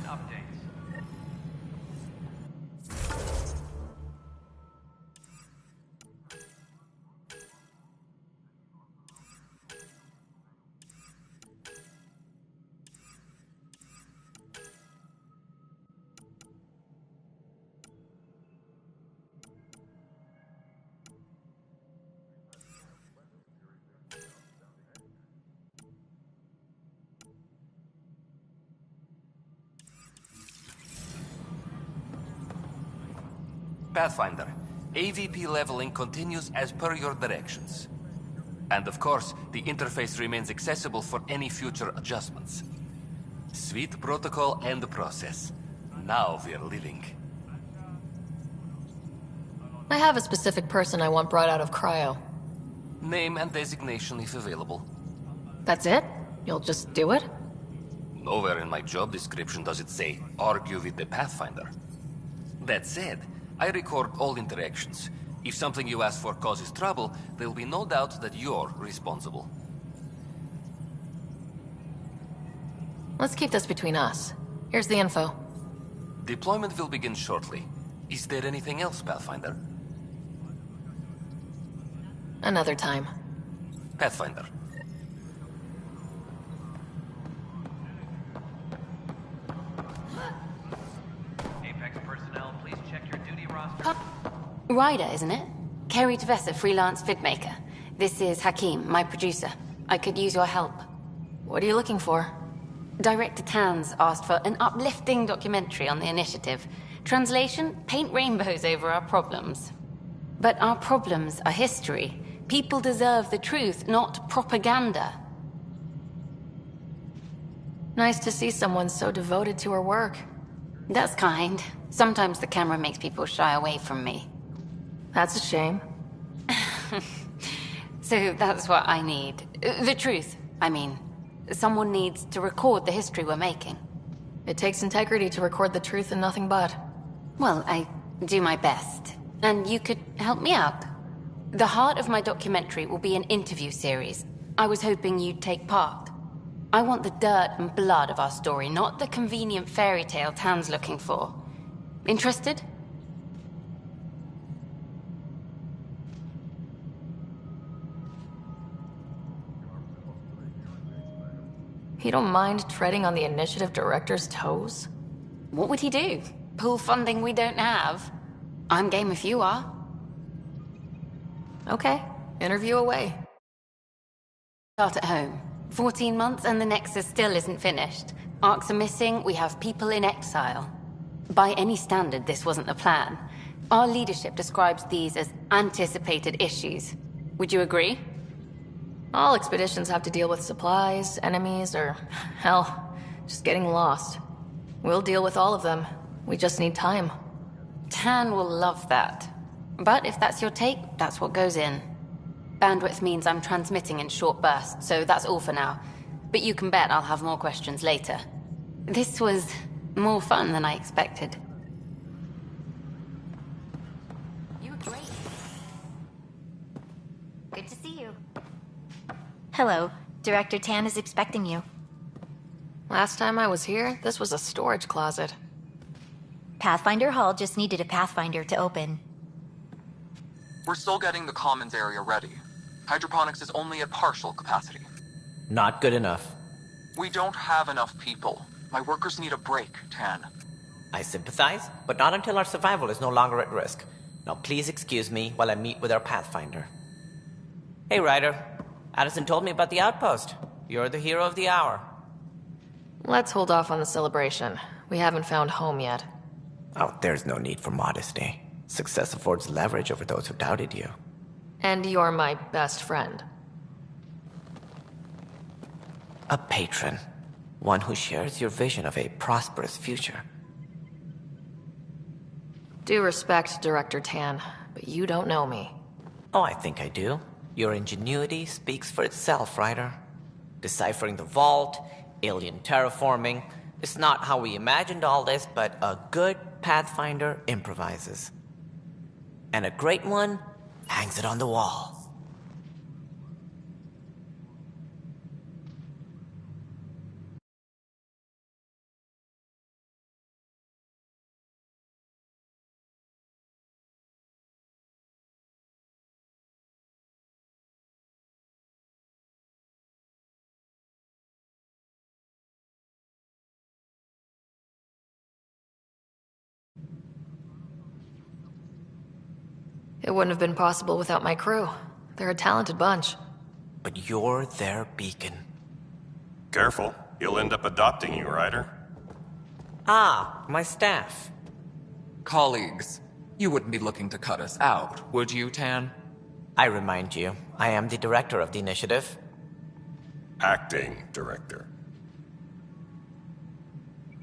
updates. Pathfinder, AVP leveling continues as per your directions. And of course, the interface remains accessible for any future adjustments. Sweet protocol and process. Now we're living. I have a specific person I want brought out of cryo. Name and designation if available. That's it? You'll just do it? Nowhere in my job description does it say, argue with the Pathfinder. That said, I record all interactions. If something you ask for causes trouble, there'll be no doubt that you're responsible. Let's keep this between us. Here's the info. Deployment will begin shortly. Is there anything else, Pathfinder? Another time. Pathfinder. Apex personnel, please check your duty roster. Ryder, isn't it? Kerry Tavessa, freelance vidmaker. This is Hakim, my producer. I could use your help. What are you looking for? Director Tanz asked for an uplifting documentary on the initiative. Translation, paint rainbows over our problems. But our problems are history. People deserve the truth, not propaganda. Nice to see someone so devoted to her work. That's kind. Sometimes the camera makes people shy away from me. That's a shame. So that's what I need. The truth, I mean. Someone needs to record the history we're making. It takes integrity to record the truth and nothing but. Well, I do my best. And you could help me out. The heart of my documentary will be an interview series. I was hoping you'd take part. I want the dirt and blood of our story, not the convenient fairy tale Tan's looking for. Interested? You don't mind treading on the initiative director's toes? What would he do? Pull funding we don't have? I'm game if you are. Okay, interview away. Start at home. 14 months and the Nexus still isn't finished. Arcs are missing, we have people in exile. By any standard, this wasn't the plan. Our leadership describes these as anticipated issues. Would you agree? All expeditions have to deal with supplies, enemies, or, hell, just getting lost. We'll deal with all of them. We just need time. Tan will love that. But if that's your take, that's what goes in. Bandwidth means I'm transmitting in short bursts, so that's all for now. But you can bet I'll have more questions later. This was more fun than I expected. You were great. Good to see you. Hello. Director Tan is expecting you. Last time I was here, this was a storage closet. Pathfinder Hall just needed a Pathfinder to open. We're still getting the commons area ready. Hydroponics is only at partial capacity. Not good enough. We don't have enough people. My workers need a break, Tan. I sympathize, but not until our survival is no longer at risk. Now please excuse me while I meet with our Pathfinder. Hey, Ryder. Addison told me about the outpost. You're the hero of the hour. Let's hold off on the celebration. We haven't found home yet. Oh, there's no need for modesty. Success affords leverage over those who doubted you. And you're my best friend. A patron. One who shares your vision of a prosperous future. Due respect, Director Tan, but you don't know me. Oh, I think I do. Your ingenuity speaks for itself, Ryder. Deciphering the vault, alien terraforming. It's not how we imagined all this, but a good Pathfinder improvises. And a great one hangs it on the wall. It wouldn't have been possible without my crew. They're a talented bunch. But you're their beacon. Careful. He'll end up adopting you, Ryder. Ah, my staff. Colleagues, you wouldn't be looking to cut us out, would you, Tan? I remind you, I am the director of the initiative. Acting director.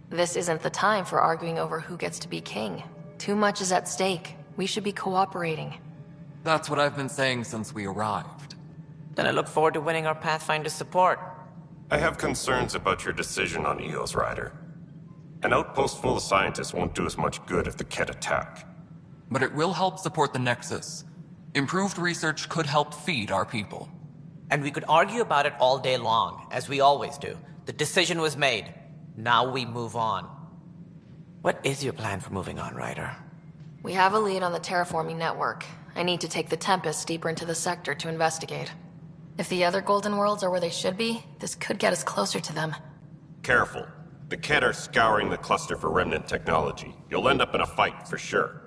This isn't the time for arguing over who gets to be king. Too much is at stake. We should be cooperating. That's what I've been saying since we arrived. Then I look forward to winning our Pathfinder support. I have concerns about your decision on EOS, Ryder. An outpost full of scientists won't do us much good if the Kett attack. But it will help support the Nexus. Improved research could help feed our people. And we could argue about it all day long, as we always do. The decision was made. Now we move on. What is your plan for moving on, Ryder? We have a lead on the terraforming network. I need to take the Tempest deeper into the sector to investigate. If the other Golden Worlds are where they should be, this could get us closer to them. Careful. The Kett are scouring the cluster for remnant technology. You'll end up in a fight, for sure.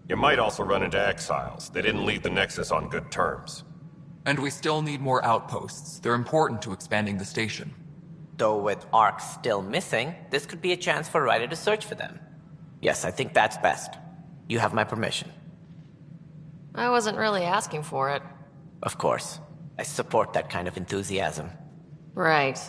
You might also run into exiles. They didn't leave the Nexus on good terms. And we still need more outposts. They're important to expanding the station. Though with Ark still missing, this could be a chance for Ryder to search for them. Yes, I think that's best. You have my permission. I wasn't really asking for it. Of course. I support that kind of enthusiasm. Right.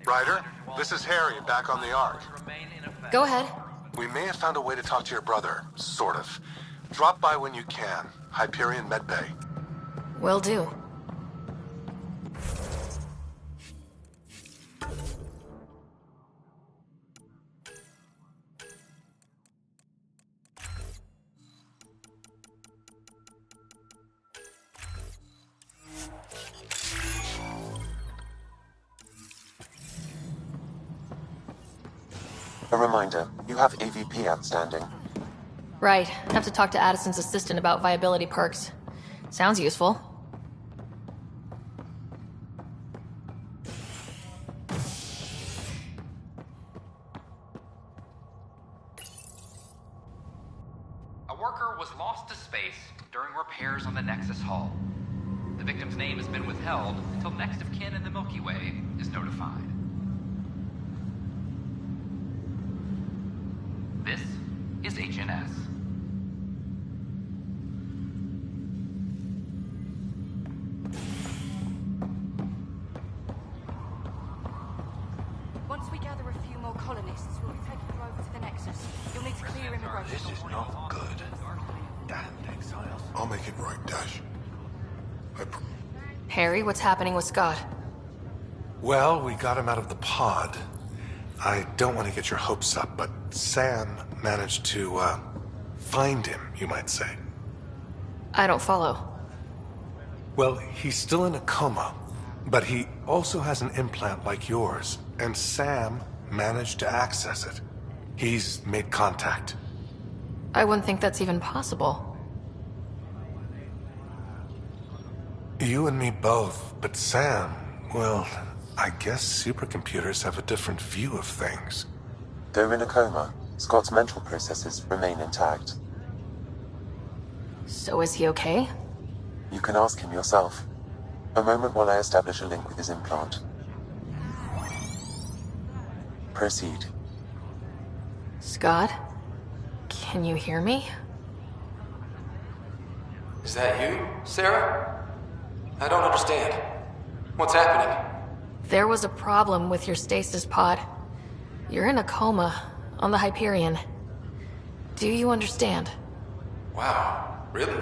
Ryder, this is Harry, back on the Ark. Go ahead. We may have found a way to talk to your brother, sort of. Drop by when you can. Hyperion Medbay. Will do. A reminder, you have AVP outstanding. Right. Have to talk to Addison's assistant about viability perks. Sounds useful. A worker was lost to space during repairs on the Nexus Hull. The victim's name has been withheld until next of kin in the Milky Way is notified. This is HNS. Once we gather a few more colonists, we'll be taking you over to the Nexus. You'll need to clear immigration. This is not good. Damned exiles. I'll make it right, Dash. Harry, what's happening with Scott? Well, we got him out of the pod. I don't want to get your hopes up, but Sam managed to, find him, you might say. I don't follow. Well, he's still in a coma, but he also has an implant like yours, and Sam managed to access it. He's made contact. I wouldn't think that's even possible. You and me both, but Sam, well, I guess supercomputers have a different view of things. Though in a coma, Scott's mental processes remain intact. So is he okay? You can ask him yourself. A moment while I establish a link with his implant. Proceed. Scott? Can you hear me? Is that you, Sarah? I don't understand. What's happening? There was a problem with your stasis pod. You're in a coma on the Hyperion. Do you understand? Wow, really?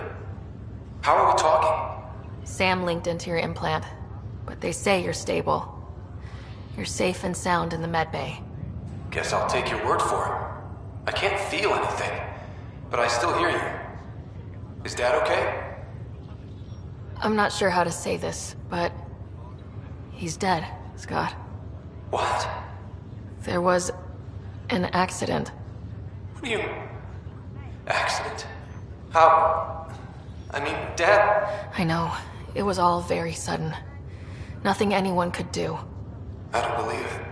How are we talking? Sam linked into your implant, but they say you're stable. You're safe and sound in the medbay. Guess I'll take your word for it. I can't feel anything, but I still hear you. Is Dad okay? I'm not sure how to say this, but He's dead, Scott. What? There was an accident. What do you... Accident? How? I mean, Dad... I know. It was all very sudden. Nothing anyone could do. I don't believe it.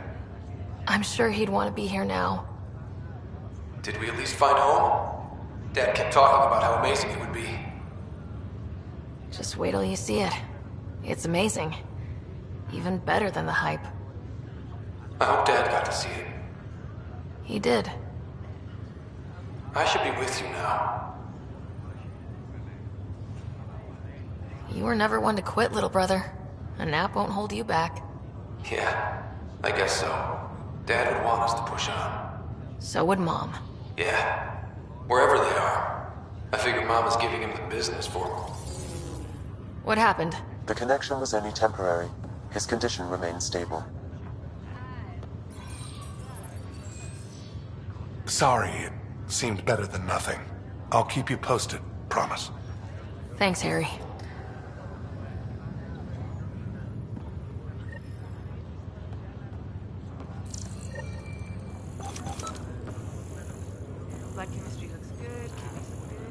I'm sure he'd want to be here now. Did we at least find home? Dad kept talking about how amazing it would be. Just wait till you see it. It's amazing. Even better than the hype. I hope Dad got to see it. He did. I should be with you now. You were never one to quit, little brother. A nap won't hold you back. Yeah, I guess so. Dad would want us to push on. So would Mom. Yeah, wherever they are. I figure Mom is giving him the business for them. What happened? The connection was only temporary. His condition remains stable. Sorry, it seemed better than nothing. I'll keep you posted, promise. Thanks, Harry. Blood chemistry looks good. Kidneys look good.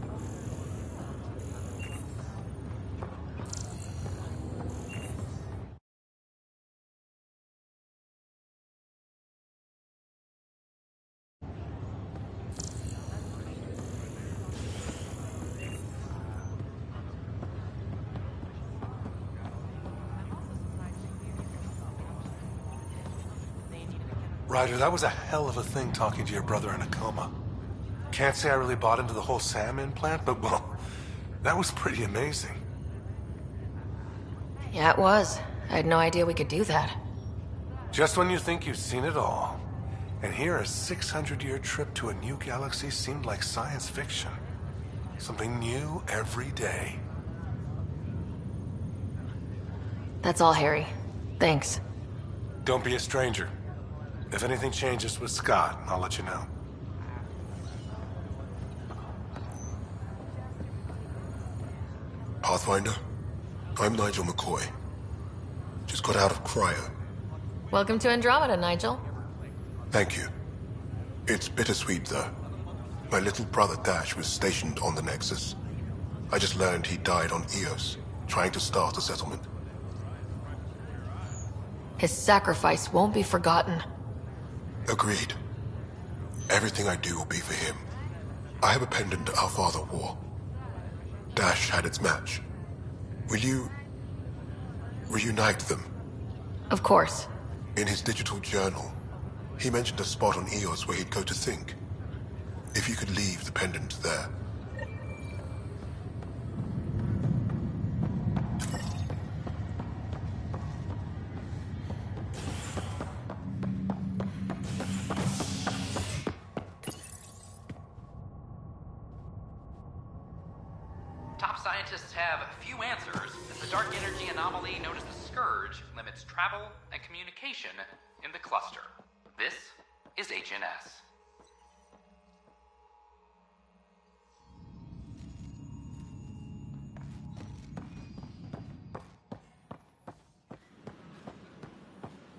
Ryder, that was a hell of a thing talking to your brother in a coma. Can't say I really bought into the whole Sam implant, but well, that was pretty amazing. Yeah, it was. I had no idea we could do that. Just when you think you've seen it all. And here a 600-year trip to a new galaxy seemed like science fiction. Something new every day. That's all, Harry. Thanks. Don't be a stranger. If anything changes with Scott, I'll let you know. Pathfinder, I'm Nigel McCoy. Just got out of cryo. Welcome to Andromeda, Nigel. Thank you. It's bittersweet, though. My little brother Dash was stationed on the Nexus. I just learned he died on Eos, trying to start a settlement. His sacrifice won't be forgotten. Agreed. Everything I do will be for him. I have a pendant our father wore. Dash had its match. Will you... reunite them? Of course. In his digital journal, he mentioned a spot on Eos where he'd go to think. If you could leave the pendant there. Top scientists have few answers, as the dark energy anomaly known as the Scourge limits travel and communication in the cluster. This is HNS.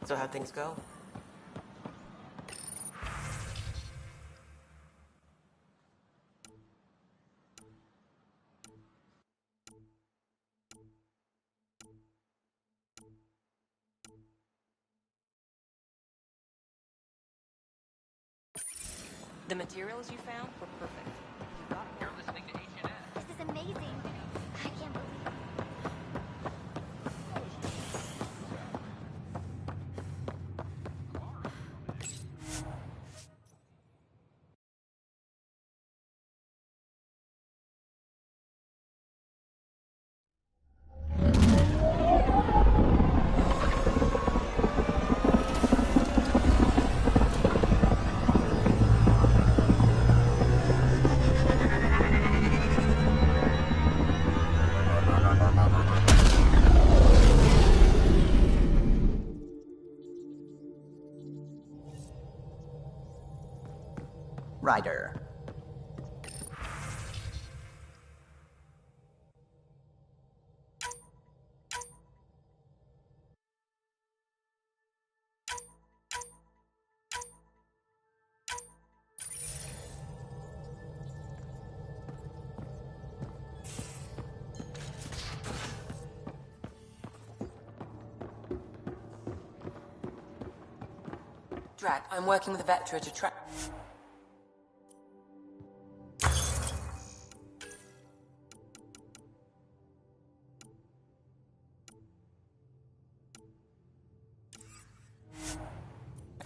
So how'd things go? The materials you found were perfect. You're listening to HNS. This is amazing. I can't believe it. Ryder. Drac, I'm working with Vectra to track...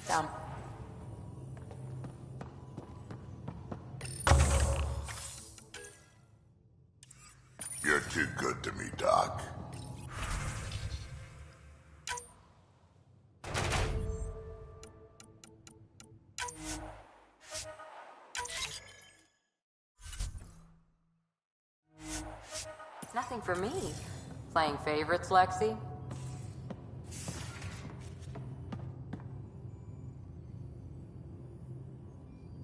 Down. You're too good to me, Doc. It's nothing for me. Playing favorites, Lexi?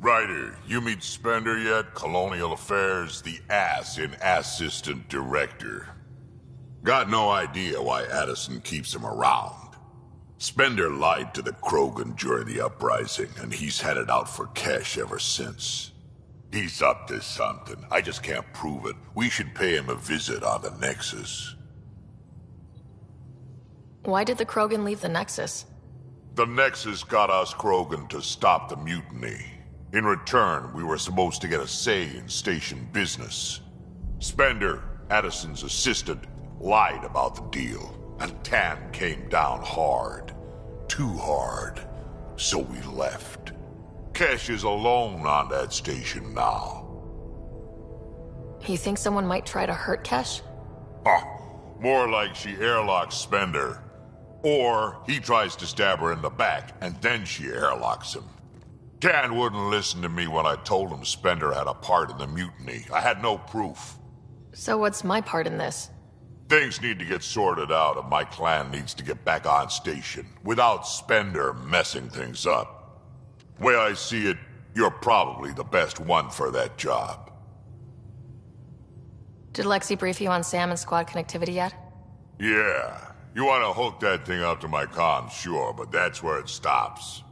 Ryder, you meet Spender yet? Colonial Affairs, the ass in Assistant Director. Got no idea why Addison keeps him around. Spender lied to the Krogan during the uprising, and he's had it out for cash ever since. He's up to something. I just can't prove it. We should pay him a visit on the Nexus. Why did the Krogan leave the Nexus? The Nexus got us Krogan to stop the mutiny. In return, we were supposed to get a say in station business. Spender, Addison's assistant, lied about the deal, and Tan came down hard. Too hard. So we left. Kesh is alone on that station now. You think someone might try to hurt Kesh? More like she airlocks Spender. Or he tries to stab her in the back, and then she airlocks him. Tan wouldn't listen to me when I told him Spender had a part in the mutiny. I had no proof. So what's my part in this? Things need to get sorted out and my clan needs to get back on station, without Spender messing things up. Way I see it, you're probably the best one for that job. Did Lexi brief you on Sam and squad connectivity yet? Yeah. You want to hook that thing up to my comms, sure, but that's where it stops.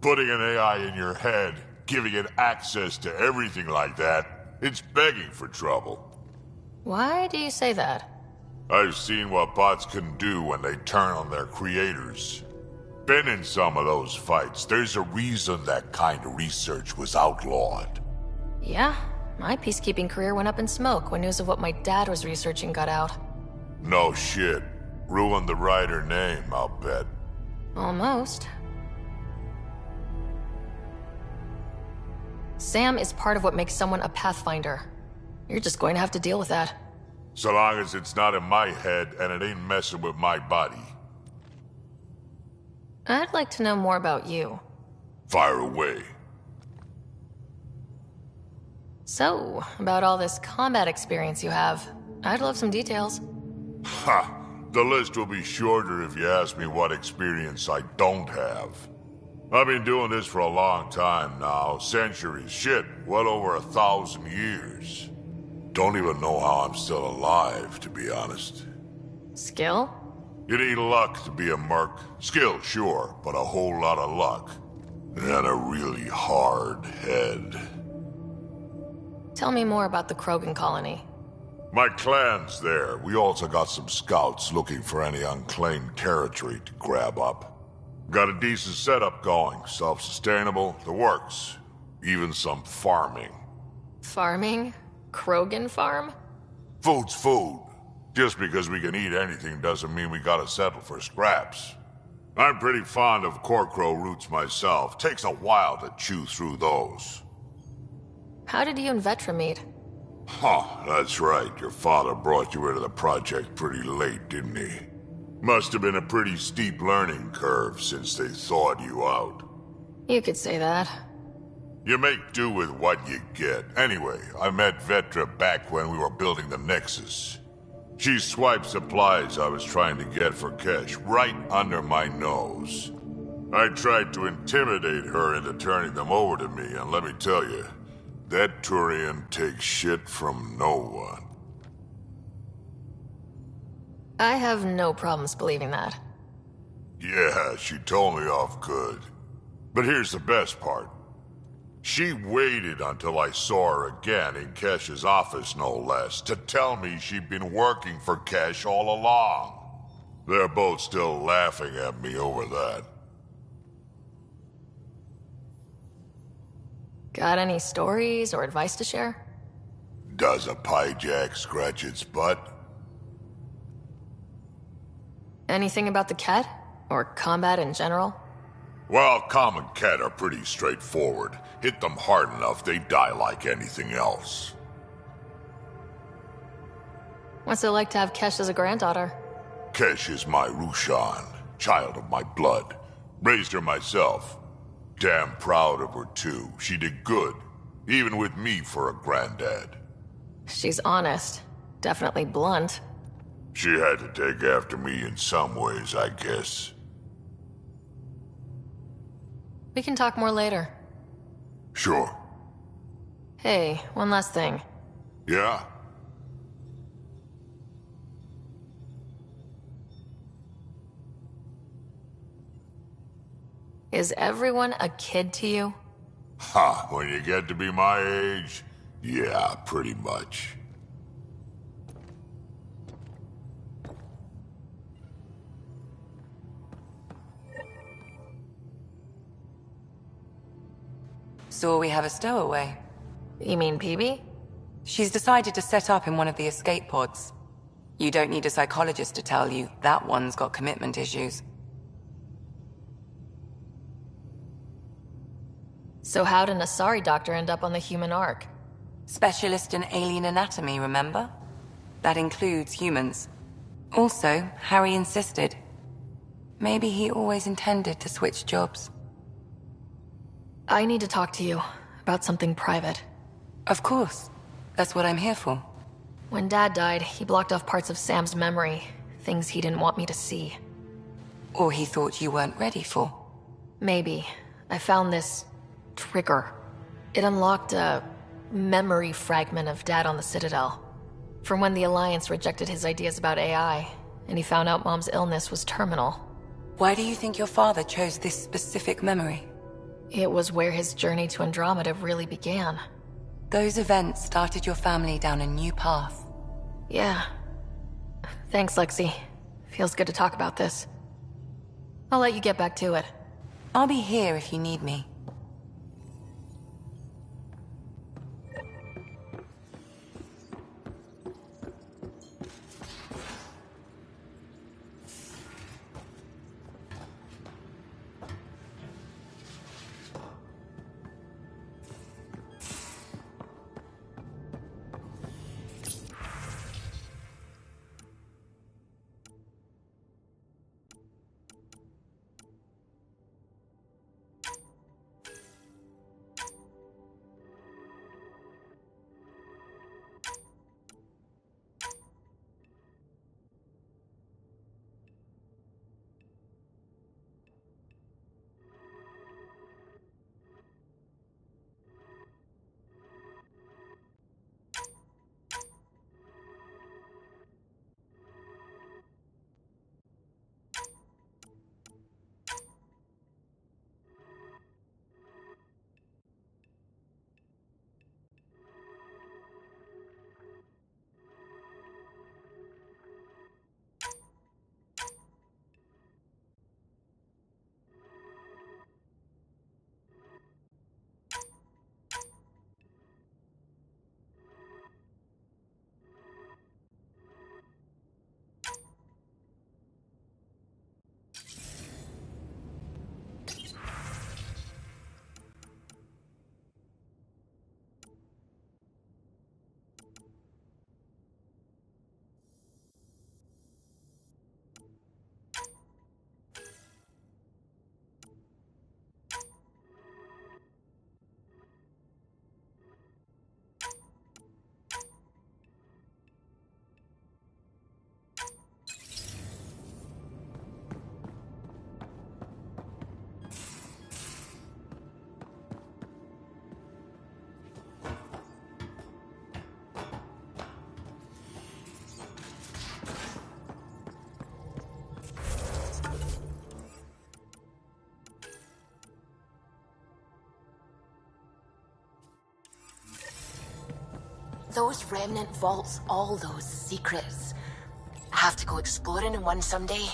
Putting an AI in your head, giving it access to everything like that, it's begging for trouble. Why do you say that? I've seen what bots can do when they turn on their creators. Been in some of those fights. There's a reason that kind of research was outlawed. Yeah, my peacekeeping career went up in smoke when news of what my dad was researching got out. No shit. Ruined the Ryder name, I'll bet. Almost. Sam is part of what makes someone a Pathfinder. You're just going to have to deal with that. So long as it's not in my head and it ain't messing with my body. I'd like to know more about you. Fire away. So, about all this combat experience you have, I'd love some details. Ha! The list will be shorter if you ask me what experience I don't have. I've been doing this for a long time now, centuries, shit, well over 1,000 years. Don't even know how I'm still alive, to be honest. Skill? You need luck to be a merc. Skill, sure, but a whole lot of luck. And a really hard head. Tell me more about the Krogan colony. My clan's there. We also got some scouts looking for any unclaimed territory to grab up. Got a decent setup going, self-sustainable, the works. Even some farming. Farming? Krogan farm? Food's food. Just because we can eat anything doesn't mean we gotta settle for scraps. I'm pretty fond of Corcrow roots myself. Takes a while to chew through those. How did you and Vetra meet? Huh, that's right. Your father brought you into the project pretty late, didn't he? Must have been a pretty steep learning curve since they thawed you out. You could say that. You make do with what you get. Anyway, I met Vetra back when we were building the Nexus. She swiped supplies I was trying to get for Kesh right under my nose. I tried to intimidate her into turning them over to me, and let me tell you, that Turian takes shit from no one. I have no problems believing that. Yeah, she told me off good. But here's the best part. She waited until I saw her again in Kesh's office, no less, to tell me she'd been working for Kesh all along. They're both still laughing at me over that. Got any stories or advice to share? Does a piejack scratch its butt? Anything about the Ket? Or combat in general? Well, common Ket are pretty straightforward. Hit them hard enough, they die like anything else. What's it like to have Kesh as a granddaughter? Kesh is my Rushan, child of my blood. Raised her myself. Damn proud of her, too. She did good, even with me for a granddad. She's honest. Definitely blunt. She had to take after me in some ways, I guess. We can talk more later. Sure. Hey, one last thing. Yeah? Is everyone a kid to you? Ha, when you get to be my age, yeah, pretty much. So we have a stowaway. You mean PB? She's decided to set up in one of the escape pods. You don't need a psychologist to tell you that one's got commitment issues. So how did an Asari doctor end up on the human Ark? Specialist in alien anatomy, remember? That includes humans. Also, Harry insisted. Maybe he always intended to switch jobs. I need to talk to you about something private. Of course. That's what I'm here for. When Dad died, he blocked off parts of Sam's memory, things he didn't want me to see. Or he thought you weren't ready for. Maybe. I found this trigger. It unlocked a memory fragment of Dad on the Citadel. From when the Alliance rejected his ideas about AI, and he found out Mom's illness was terminal. Why do you think your father chose this specific memory? It was where his journey to Andromeda really began. Those events started your family down a new path. Yeah. Thanks, Lexi. Feels good to talk about this. I'll let you get back to it. I'll be here if you need me. Those remnant vaults, all those secrets. Have to go exploring in one someday.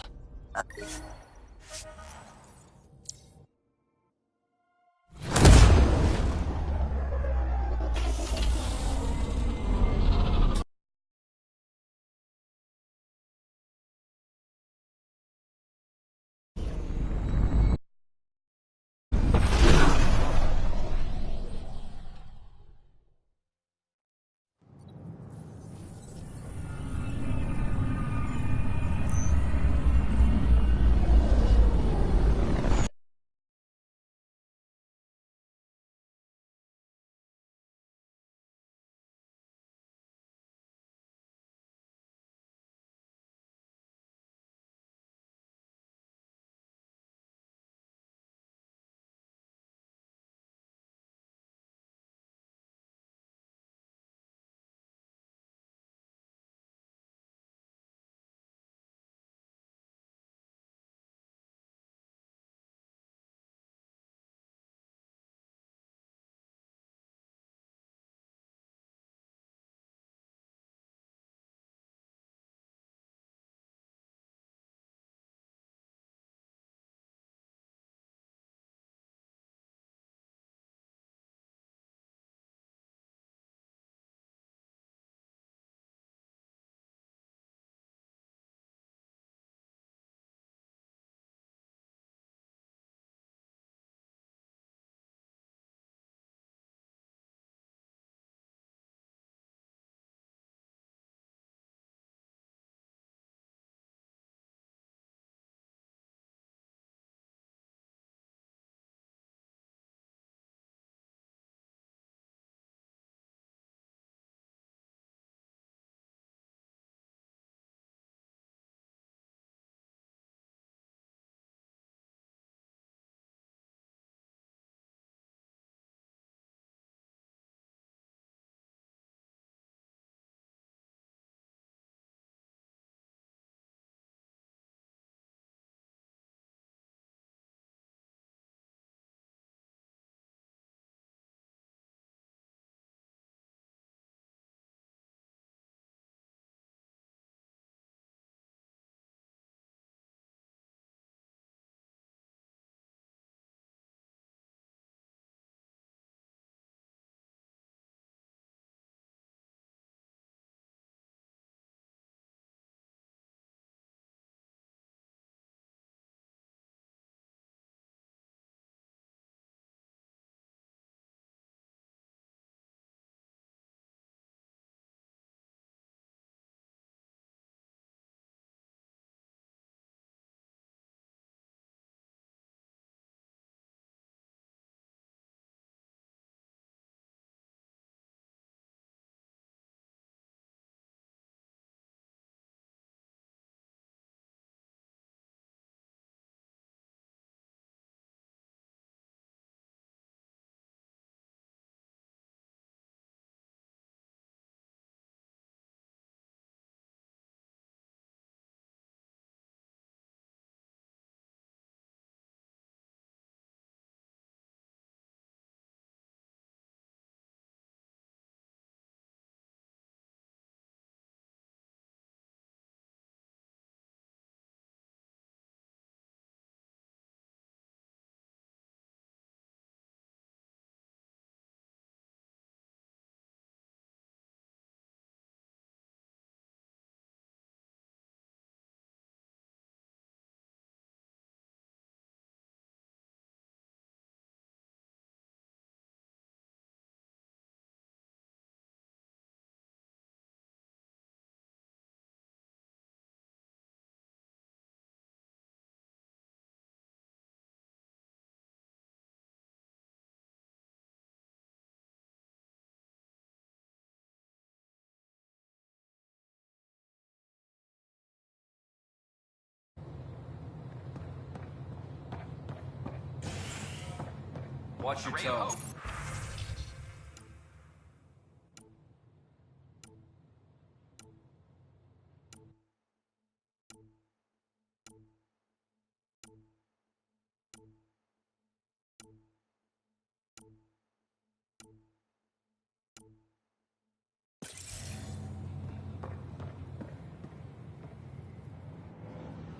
Watch your tone.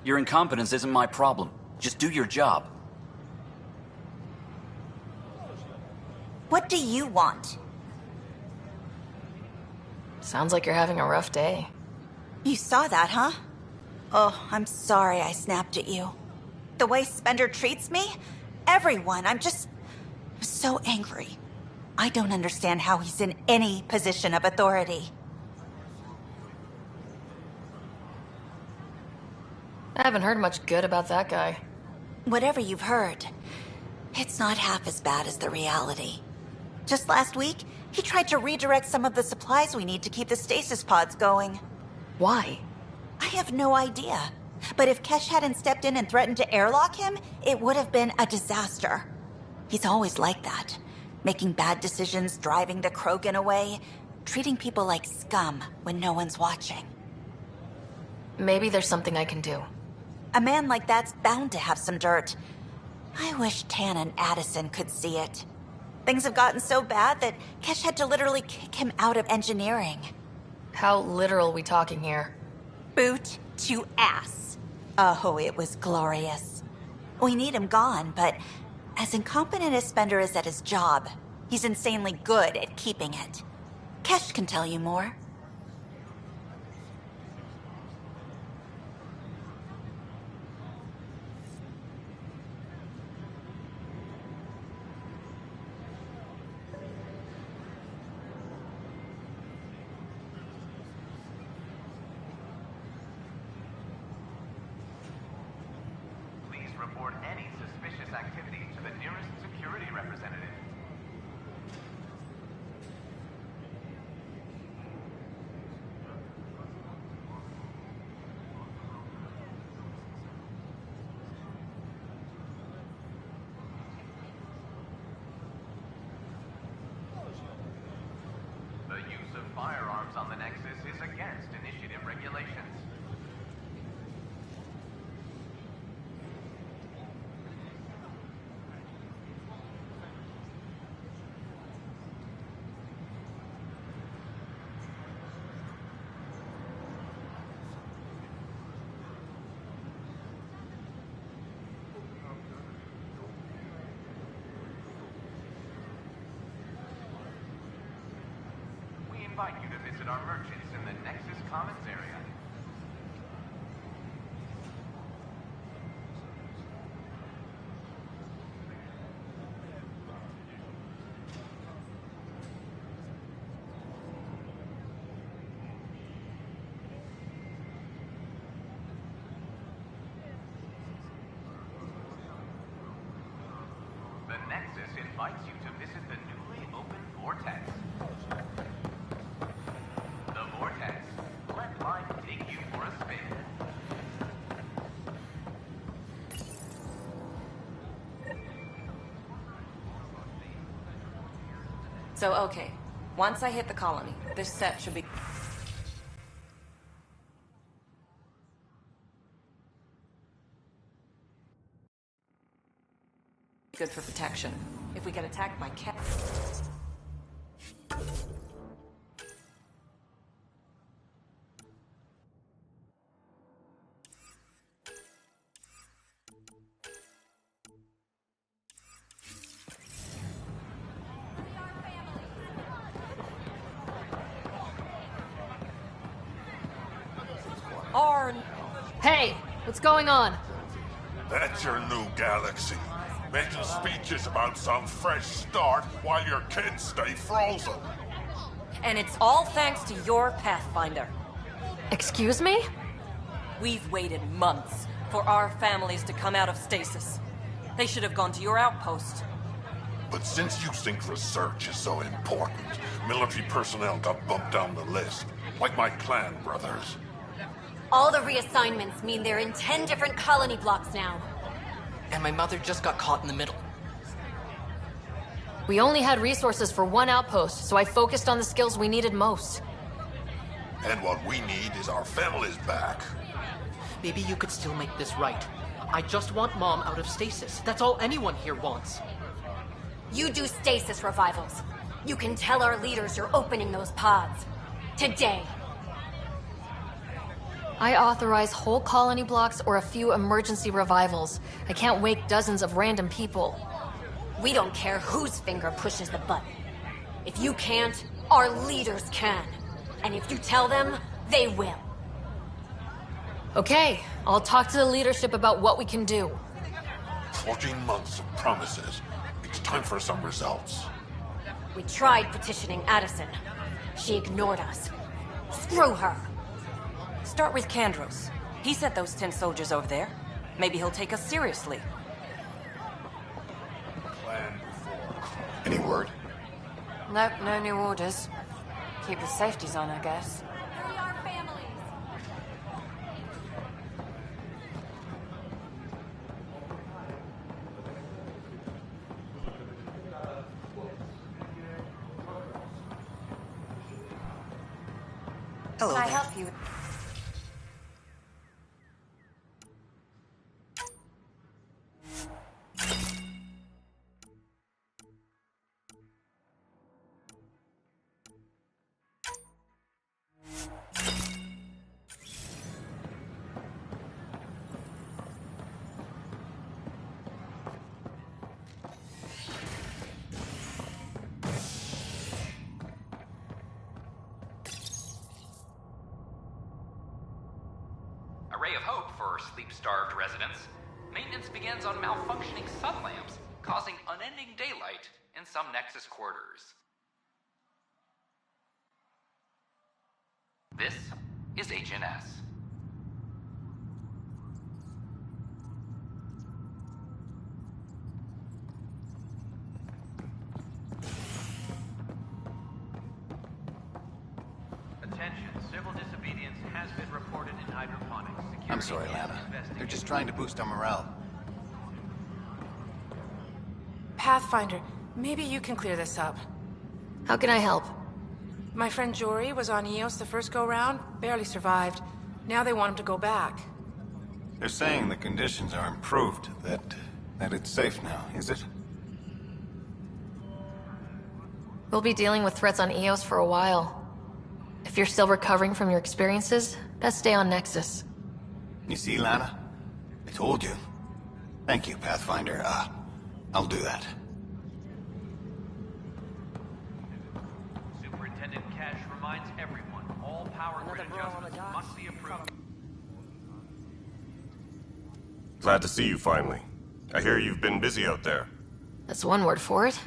Your incompetence isn't my problem. Just do your job. What do you want? Sounds like you're having a rough day. You saw that, huh? Oh, I'm sorry I snapped at you. The way Spender treats me? Everyone, I'm just so angry. I don't understand how he's in any position of authority. I haven't heard much good about that guy. Whatever you've heard, it's not half as bad as the reality. Just last week, he tried to redirect some of the supplies we need to keep the stasis pods going. Why? I have no idea. But if Kesh hadn't stepped in and threatened to airlock him, it would have been a disaster. He's always like that. Making bad decisions, driving the Krogan away, treating people like scum when no one's watching. Maybe there's something I can do. A man like that's bound to have some dirt. I wish Tan and Addison could see it. Things have gotten so bad that Kesh had to literally kick him out of engineering. How literal we talking here? Boot to ass. Oh, it was glorious. We need him gone, but as incompetent as Spender is at his job, he's insanely good at keeping it. Kesh can tell you more. Report any suspicious activity to the nearest security representative. The use of firearms on the Nexus is against initiative regulations. Invite you to visit our merchants in the Nexus Commons area. The Nexus invites you to visit the newly opened Vortex. So, okay. Once I hit the colony, this set should be... good for protection. If we get attacked by cat... Hey, what's going on? That's your new galaxy. Making speeches about some fresh start while your kids stay frozen. And it's all thanks to your Pathfinder. Excuse me? We've waited months for our families to come out of stasis. They should have gone to your outpost. But since you think research is so important, military personnel got bumped down the list, like my clan brothers. All the reassignments mean they're in 10 different colony blocks now. And my mother just got caught in the middle. We only had resources for one outpost, so I focused on the skills we needed most. And what we need is our families back. Maybe you could still make this right. I just want Mom out of stasis. That's all anyone here wants. You do stasis revivals. You can tell our leaders you're opening those pods. Today. I authorize whole colony blocks or a few emergency revivals. I can't wake dozens of random people. We don't care whose finger pushes the button. If you can't, our leaders can. And if you tell them, they will. Okay, I'll talk to the leadership about what we can do. 14 months of promises. It's time for some results. We tried petitioning Addison. She ignored us. Screw her. Start with Kandros. He sent those 10 soldiers over there. Maybe he'll take us seriously. Any word? Nope, no new orders. Keep the safeties on, I guess. Hello Can I there. help you? A ray of hope for sleep-starved residents. Maintenance begins on malfunctioning sun lamps, causing unending daylight in some Nexus quarters. This is HNS. Attention, civil disobedience has been reported in hydroponics. I'm sorry, Lana. They're just trying to boost our morale. Pathfinder, maybe you can clear this up. How can I help? My friend Jory was on Eos the first go-round, barely survived. Now they want him to go back. They're saying the conditions are improved, that it's safe now, is it? We'll be dealing with threats on Eos for a while. If you're still recovering from your experiences, best stay on Nexus. You see, Lana? I told you. Thank you, Pathfinder. I'll do that. Superintendent Cash reminds everyone, all power grid adjustments must be approved. Glad to see you finally. I hear you've been busy out there. That's one word for it.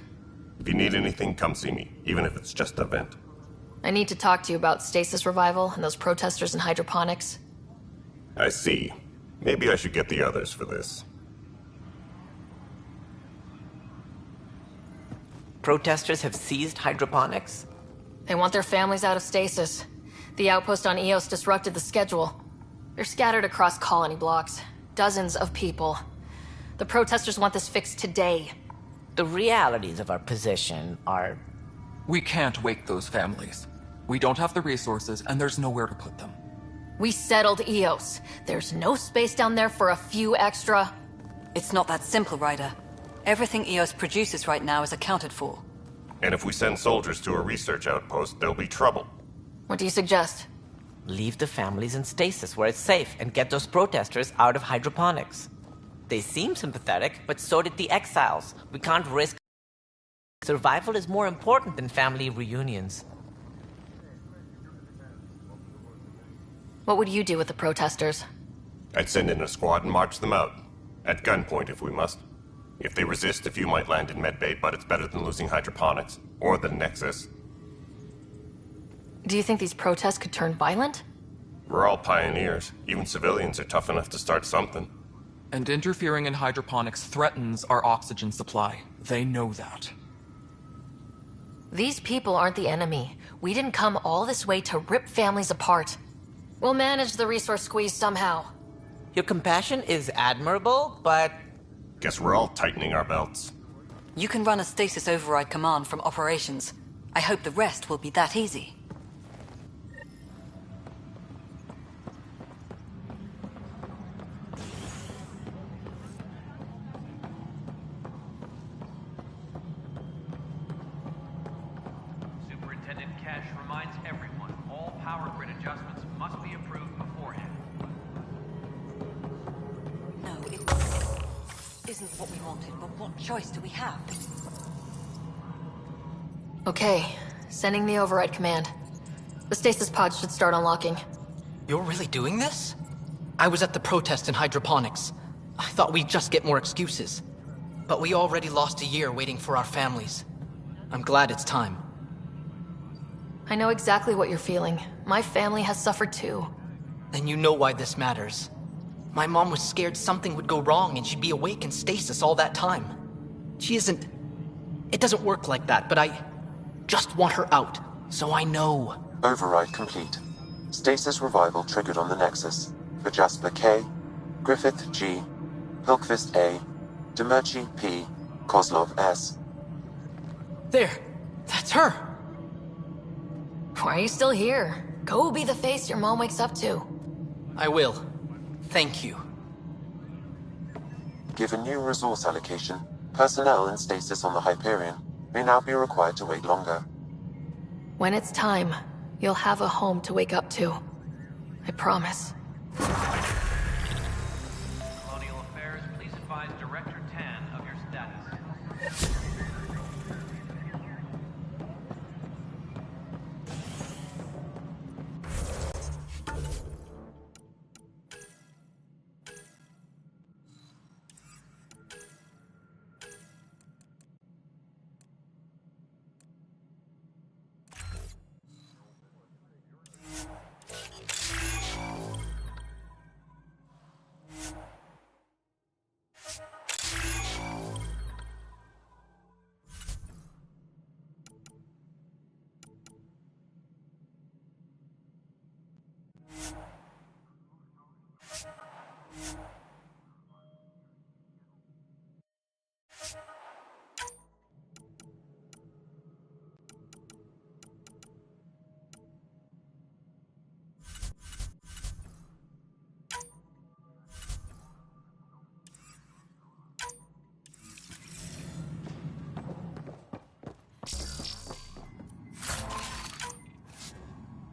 If you need anything, come see me, even if it's just a vent. I need to talk to you about stasis revival and those protesters in hydroponics. I see. Maybe I should get the others for this. Protesters have seized hydroponics? They want their families out of stasis. The outpost on Eos disrupted the schedule. They're scattered across colony blocks. Dozens of people. The protesters want this fixed today. The realities of our position are... We can't wake those families. We don't have the resources, and there's nowhere to put them. We settled Eos. There's no space down there for a few extra... It's not that simple, Ryder. Everything Eos produces right now is accounted for. And if we send soldiers to a research outpost, there'll be trouble. What do you suggest? Leave the families in stasis where it's safe and get those protesters out of hydroponics. They seem sympathetic, but so did the exiles. We can't risk... Survival is more important than family reunions. What would you do with the protesters? I'd send in a squad and march them out. At gunpoint if we must. If they resist, a few might land in medbay, but it's better than losing hydroponics. Or the Nexus. Do you think these protests could turn violent? We're all pioneers. Even civilians are tough enough to start something. And interfering in hydroponics threatens our oxygen supply. They know that. These people aren't the enemy. We didn't come all this way to rip families apart. We'll manage the resource squeeze somehow. Your compassion is admirable, but... Guess we're all tightening our belts. You can run a stasis override command from operations. I hope the rest will be that easy. Superintendent Kesh reminds everyone all power grid adjustments must be approved beforehand. No, it isn't what we wanted, but what choice do we have? Okay, sending the override command. The stasis pod should start unlocking. You're really doing this? I was at the protest in hydroponics. I thought we'd just get more excuses. But we already lost a year waiting for our families. I'm glad it's time. I know exactly what you're feeling. My family has suffered too. Then you know why this matters. My mom was scared something would go wrong and she'd be awake in stasis all that time. She isn't... It doesn't work like that, but I just want her out, so I know. Override complete. Stasis revival triggered on the Nexus. For Jasper K, Griffith G, Hilkvist A, Demerchi P, Kozlov S. There! That's her! Why are you still here? Go be the face your mom wakes up to. I will. Thank you. Given new resource allocation, personnel in stasis on the Hyperion may now be required to wait longer. When it's time, you'll have a home to wake up to. I promise. Colonial Affairs, please advise Director Tan of your status.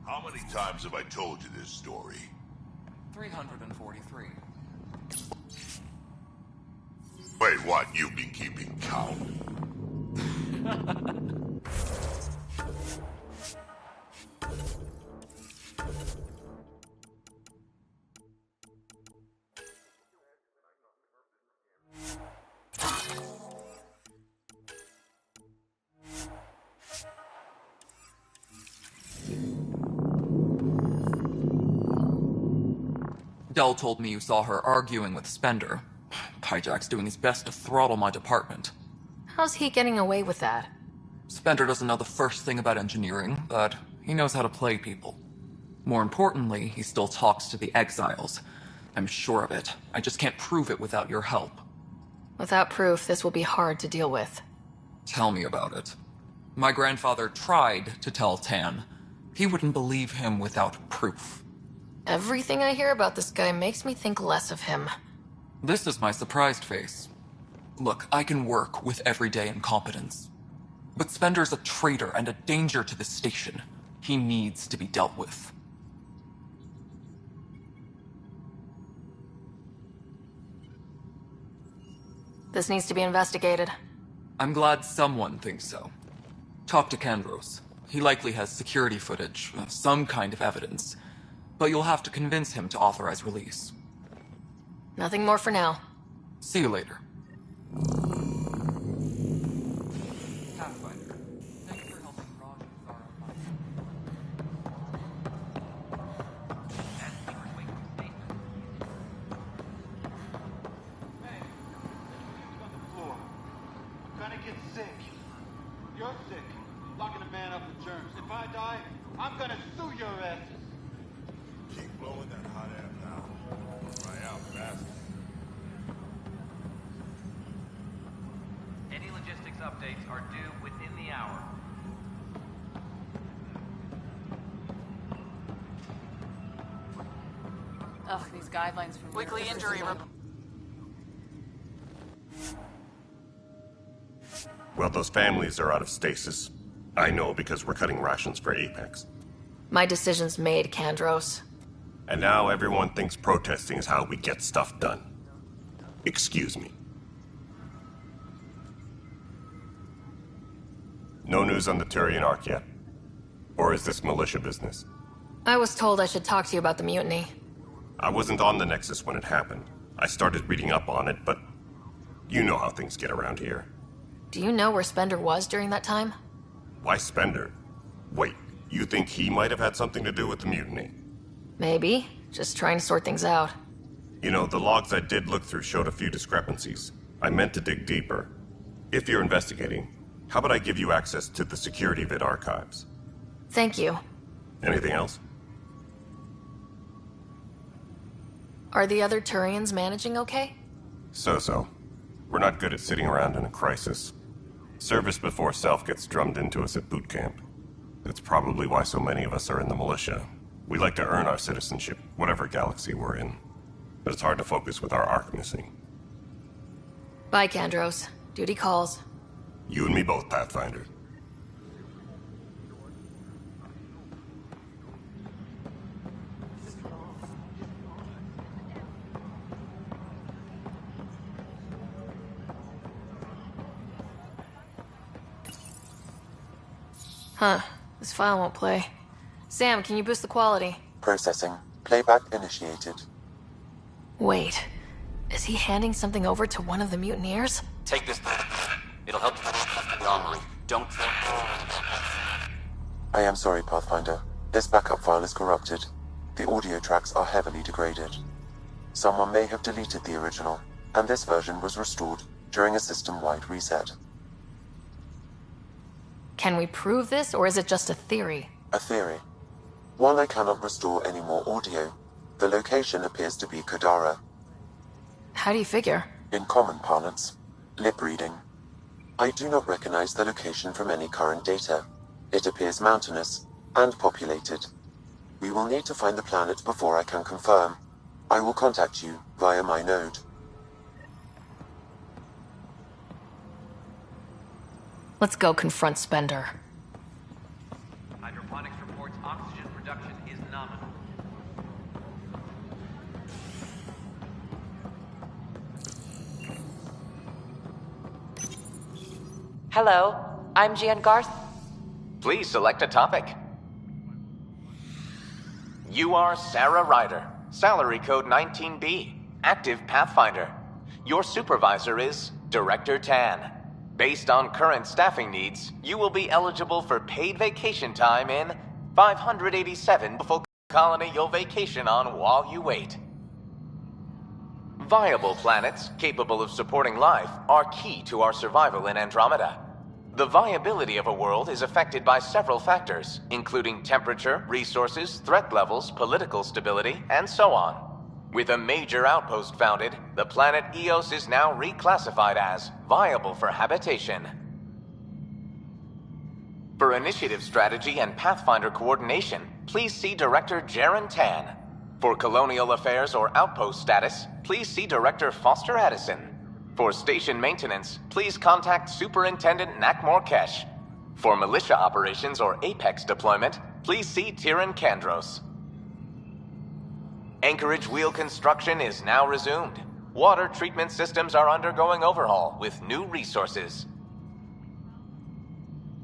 How many times have I told you this story? 343. Wait, what? You've been keeping count? Dell told me you saw her arguing with Spender. Pyjack's doing his best to throttle my department. How's he getting away with that? Spender doesn't know the first thing about engineering, but he knows how to play people. More importantly, he still talks to the exiles. I'm sure of it. I just can't prove it without your help. Without proof, this will be hard to deal with. Tell me about it. My grandfather tried to tell Tan. He wouldn't believe him without proof. Everything I hear about this guy makes me think less of him. This is my surprised face. Look, I can work with everyday incompetence. But Spender's a traitor and a danger to the station. He needs to be dealt with. This needs to be investigated. I'm glad someone thinks so. Talk to Kandros. He likely has security footage, some kind of evidence. But you'll have to convince him to authorize release. Nothing more for now. See you later. updates are due within the hour. Ugh, these guidelines from Weekly injury report. Well, those families are out of stasis. I know because we're cutting rations for Apex. My decision's made, Kandros. And now everyone thinks protesting is how we get stuff done. Excuse me. No news on the Turian Ark yet? Or is this militia business? I was told I should talk to you about the mutiny. I wasn't on the Nexus when it happened. I started reading up on it, but you know how things get around here. Do you know where Spender was during that time? Why Spender? Wait, you think he might have had something to do with the mutiny? Maybe. Just trying to sort things out. You know, the logs I did look through showed a few discrepancies. I meant to dig deeper. If you're investigating, how about I give you access to the security vid archives? Thank you. Anything else? Are the other Turians managing okay? So-so. We're not good at sitting around in a crisis. Service before self gets drummed into us at boot camp. That's probably why so many of us are in the militia. We like to earn our citizenship, whatever galaxy we're in. But it's hard to focus with our Ark missing. Bye, Kandros. Duty calls. You and me both, Pathfinder. Huh. This file won't play. Sam, can you boost the quality? Processing. Playback initiated. Wait. Is he handing something over to one of the mutineers? Take this. It'll help the armory. Don't... I am sorry, Pathfinder. This backup file is corrupted. The audio tracks are heavily degraded. Someone may have deleted the original, and this version was restored during a system-wide reset. Can we prove this, or is it just a theory? A theory. While I cannot restore any more audio, the location appears to be Kodara. How do you figure? In common parlance, lip reading. I do not recognize the location from any current data. It appears mountainous and populated. We will need to find the planet before I can confirm. I will contact you via my node. Let's go confront Spender. Hydroponics reports oxygen production is nominal. Hello, I'm Gian Garth. Please select a topic. You are Sarah Ryder, salary code 19B, active Pathfinder. Your supervisor is Director Tan. Based on current staffing needs, you will be eligible for paid vacation time in 587 full colony you'll vacation on while you wait. Viable planets capable of supporting life are key to our survival in Andromeda. The viability of a world is affected by several factors, including temperature, resources, threat levels, political stability, and so on. With a major outpost founded, the planet Eos is now reclassified as viable for habitation. For initiative strategy and Pathfinder coordination, please see Director Jaren Tan. For colonial affairs or outpost status, please see Director Foster Addison. For station maintenance, please contact Superintendent Nakmor Kesh. For militia operations or Apex deployment, please see Tyran Kandros. Anchorage wheel construction is now resumed. Water treatment systems are undergoing overhaul with new resources.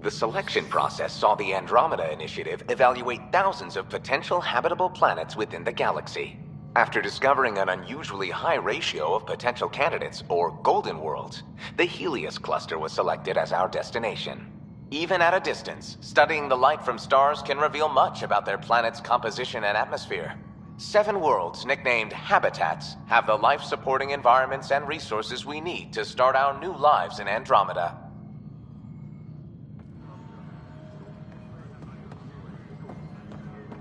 The selection process saw the Andromeda Initiative evaluate thousands of potential habitable planets within the galaxy. After discovering an unusually high ratio of potential candidates, or golden worlds, the Helios cluster was selected as our destination. Even at a distance, studying the light from stars can reveal much about their planet's composition and atmosphere. 7 worlds, nicknamed habitats, have the life-supporting environments and resources we need to start our new lives in Andromeda.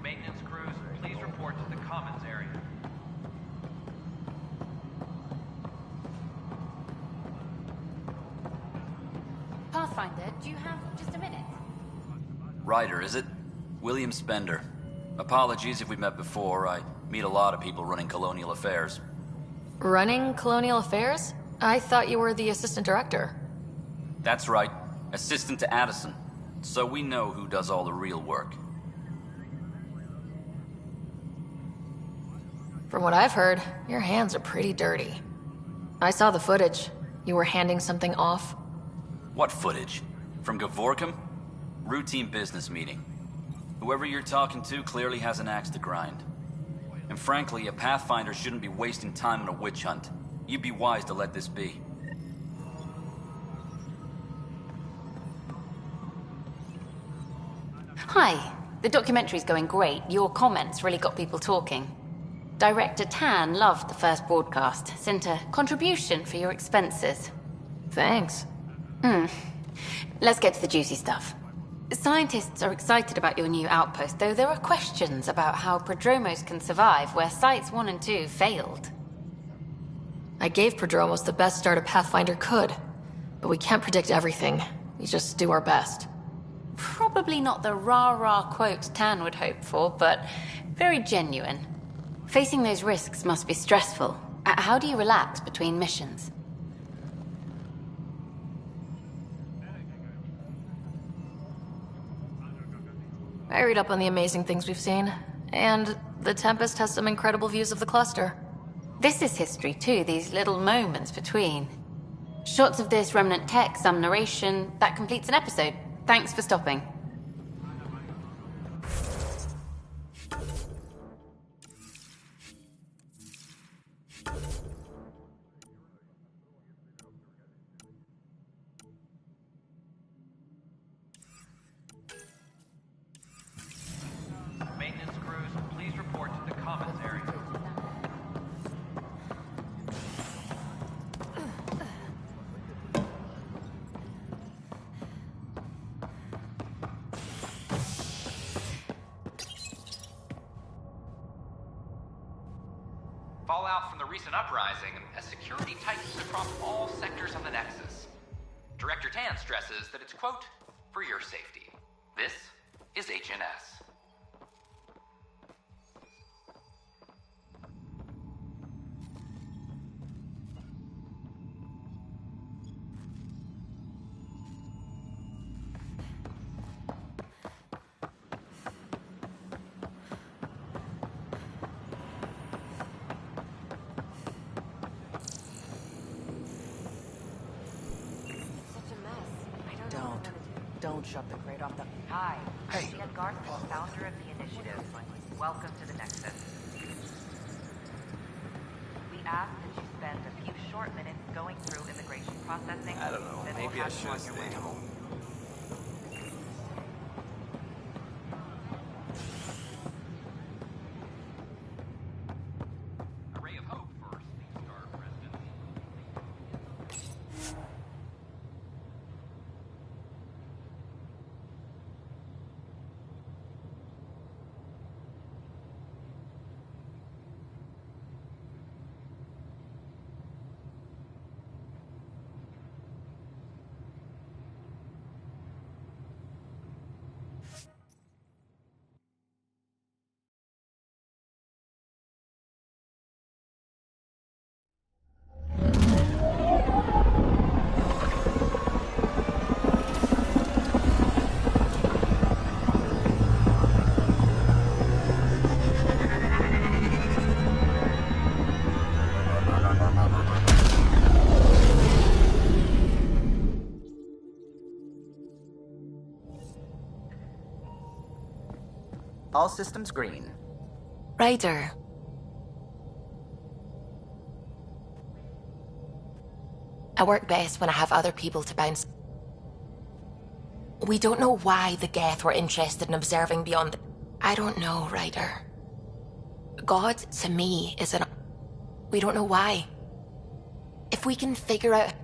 Maintenance crews, please report to the commons area. Pathfinder. Pathfinder, do you have just a minute? Ryder, is it? William Spender. Apologies if we met before. I meet a lot of people running Colonial Affairs. Running Colonial Affairs? I thought you were the assistant director. That's right. Assistant to Addison. So we know who does all the real work. From what I've heard, your hands are pretty dirty. I saw the footage. You were handing something off. What footage? From Gavorkum? Routine business meeting. Whoever you're talking to clearly has an axe to grind. And frankly, a Pathfinder shouldn't be wasting time on a witch hunt. You'd be wise to let this be. Hi. The documentary's going great. Your comments really got people talking. Director Tan loved the first broadcast. Sent a contribution for your expenses. Thanks. Let's get to the juicy stuff. Scientists are excited about your new outpost, though there are questions about how Prodromos can survive where Sites 1 and 2 failed. I gave Prodromos the best start a Pathfinder could, but we can't predict everything. We just do our best. Probably not the rah-rah quote Tan would hope for, but very genuine. Facing those risks must be stressful. How do you relax between missions? I read up on the amazing things we've seen, and the Tempest has some incredible views of the cluster. This is history too, these little moments between. Shots of this remnant tech, some narration, that completes an episode. Thanks for stopping. Maintenance crews, please report to the commissary. Fallout from the recent uprising as security tightens across all sectors on the Nexus. Director Tan stresses that it's, quote, for your safety. This is HNS. Don't shut the crate off the... Hi. Hey. I'm Garth, founder of the initiative. Welcome to the Nexus. We ask that you spend a few short minutes going through immigration processing. I don't know. Then Maybe we'll I have should you have on your stayed way. home. A ray of hope for Sleep Star President. All systems green. Ryder. I work best when I have other people to bounce. We don't know why the Geth were interested in observing beyond the... I don't know, Ryder. God, to me, is an... We don't know why. If we can figure out...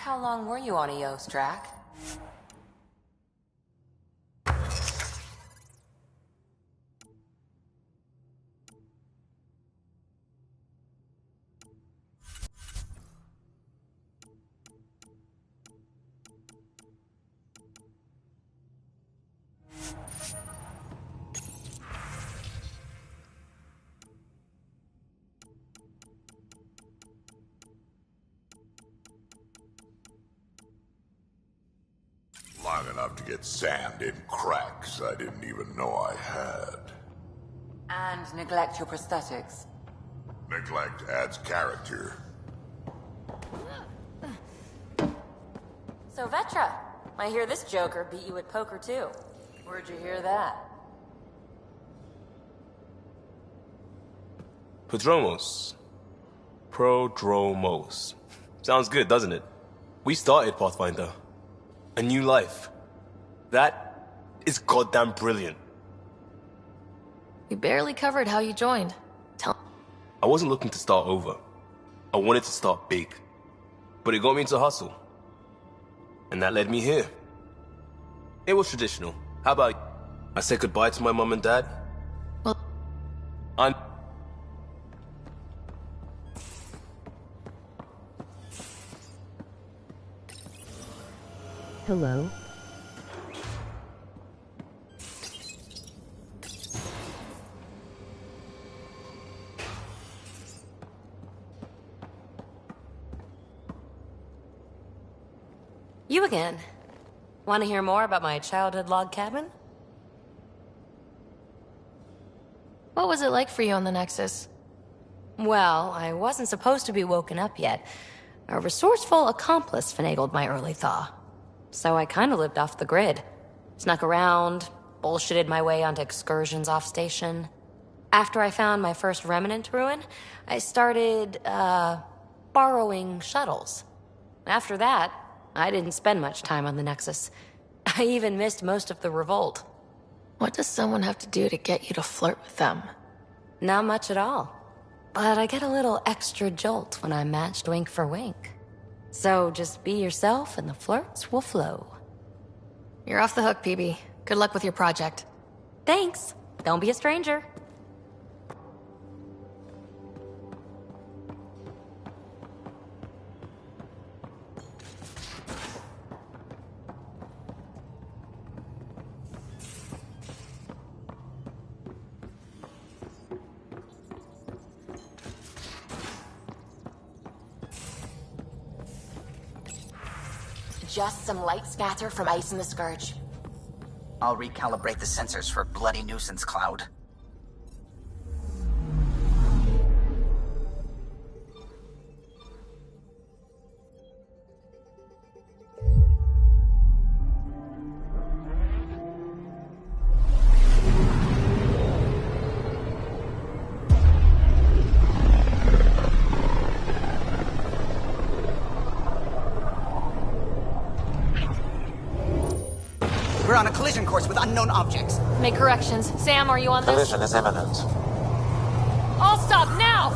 how long were you on EOS, Drac? Long enough to get sand in cracks I didn't even know I had. And neglect your prosthetics. Neglect adds character. So, Vetra, I hear this joker beat you at poker too. Where'd you hear that? Prodromos. Sounds good, doesn't it? We started Pathfinder. A new life. That is goddamn brilliant. We barely covered how you joined. I wasn't looking to start over. I wanted to start big. But it got me into hustle. And that led me here. It was traditional. How about I said goodbye to my mom and dad? Well, Hello? You again. Want to hear more about my childhood log cabin? what was it like for you on the Nexus? Well, I wasn't supposed to be woken up yet. A resourceful accomplice finagled my early thaw. So I kinda lived off the grid. Snuck around, bullshitted my way onto excursions off station. After I found my first remnant ruin, I started, borrowing shuttles. After that, I didn't spend much time on the Nexus. I even missed most of the revolt. What does someone have to do to get you to flirt with them? Not much at all. But I get a little extra jolt when I'm matched wink for wink. So just be yourself and the flirts will flow. You're off the hook, PB. Good luck with your project. Thanks. Don't be a stranger. Just some light scatter from ice in the Scourge. I'll recalibrate the sensors for bloody nuisance cloud. We're on a collision course with unknown objects. Make corrections. Sam, are you on this? Collision is imminent. I'll stop now!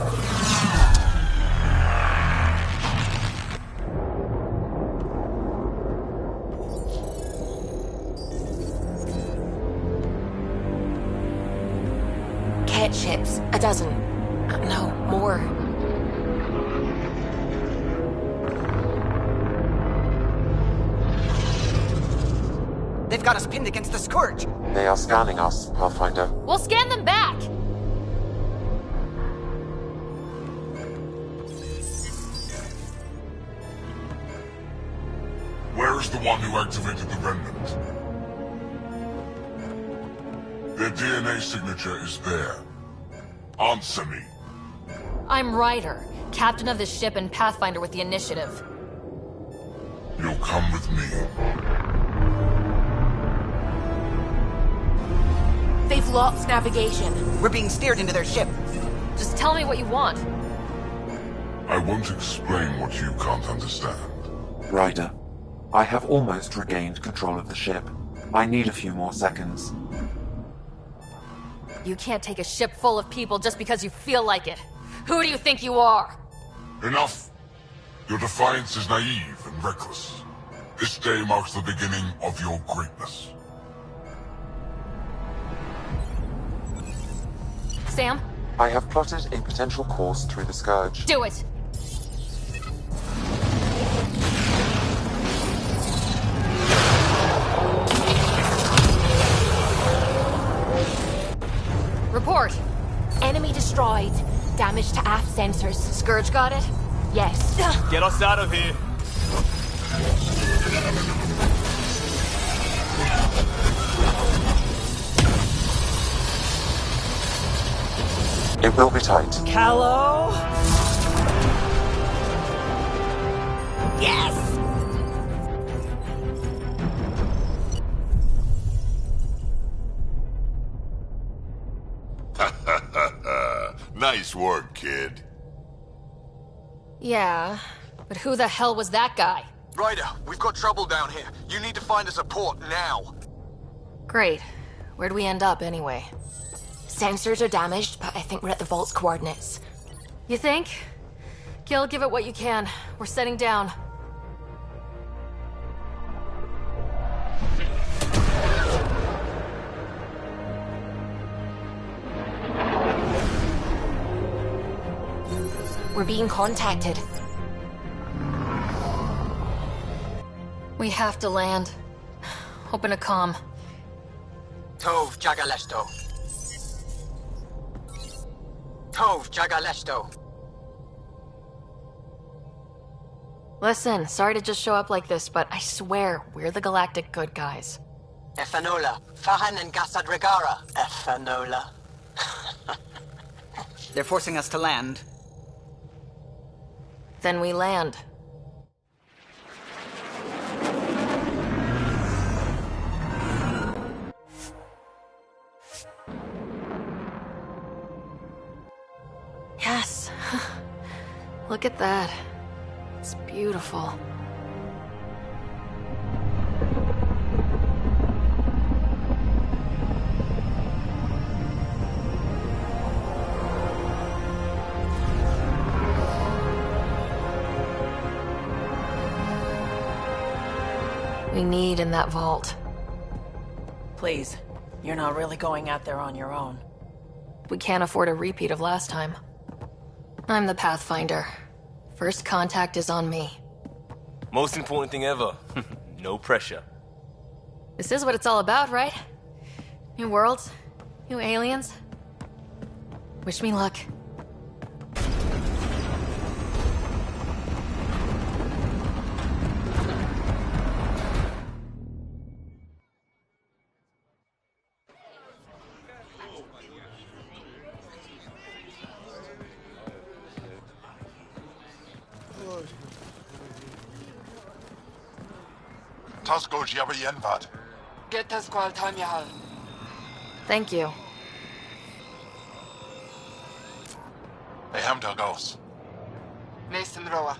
Cat ships. A dozen. No, more. They've got us pinned against the Scourge. They are scanning us, Pathfinder. We'll scan them back! Where's the one who activated the remnant? Their DNA signature is there. Answer me. I'm Ryder, captain of the ship and Pathfinder with the initiative. You'll come with me. They've lost navigation. We're being steered into their ship. Just tell me what you want. I won't explain what you can't understand. Ryder, I have almost regained control of the ship. I need a few more seconds. You can't take a ship full of people just because you feel like it. Who do you think you are? Enough! Your defiance is naive and reckless. This day marks the beginning of your greatness. Sam? I have plotted a potential course through the Scourge. Do it! Report! Enemy destroyed. Damage to aft sensors. Scourge got it? Yes. Get us out of here! It will be tight. Callow? Yes! Nice work, kid. Yeah, but who the hell was that guy? Ryder, we've got trouble down here. You need to find us a port now. Great. Where'd we end up anyway? Sensors are damaged, but I think we're at the vault's coordinates. You think? Gil, give it what you can. We're setting down. We're being contacted. We have to land. Open a comm. Tov Jagalesto. Tov Jagalesto. Listen, sorry to just show up like this, but I swear, we're the galactic good guys. Ethanola. Fahan and Gasadregara. Ethanola. They're forcing us to land. Then we land. Yes. Look at that. It's beautiful. We need in that vault. Please, you're not really going out there on your own. We can't afford a repeat of last time. I'm the Pathfinder. First contact is on me. Most important thing ever. No pressure. This is what it's all about, right? New worlds, new aliens. Wish me luck. Tasco Jiabayenvat. Get us qual Tamihal. Thank you. They hammed our ghosts. Mason Roa.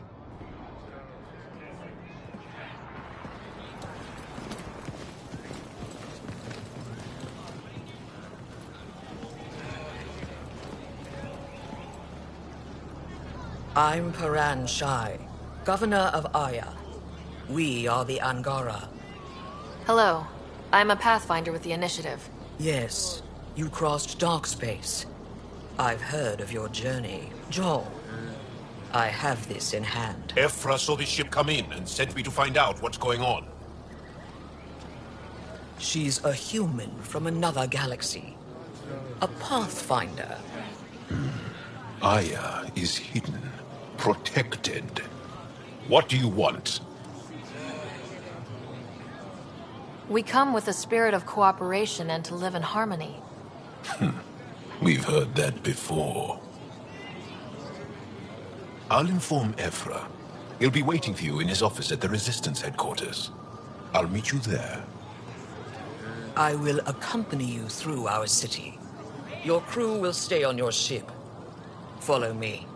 I'm Paran Shai, Governor of Aya. We are the Angara. Hello. I'm a Pathfinder with the Initiative. Yes, you crossed dark space. I've heard of your journey. Joel, I have this in hand. Ephra saw the ship come in and sent me to find out what's going on. She's a human from another galaxy. A Pathfinder. Aya is hidden, protected. What do you want? We come with a spirit of cooperation and to live in harmony. We've heard that before. I'll inform Ephra. He'll be waiting for you in his office at the Resistance headquarters. I'll meet you there. I will accompany you through our city. Your crew will stay on your ship. Follow me.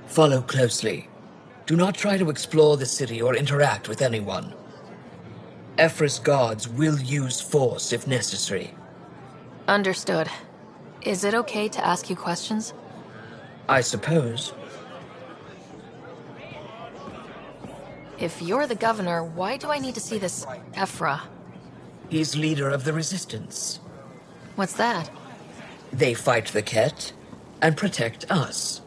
Follow closely. Do not try to explore the city or interact with anyone. Ephra's guards will use force if necessary. Understood. Is it okay to ask you questions? I suppose. If you're the governor, why do I need to see this Ephra? He's leader of the Resistance. What's that? They fight the Ket and protect us.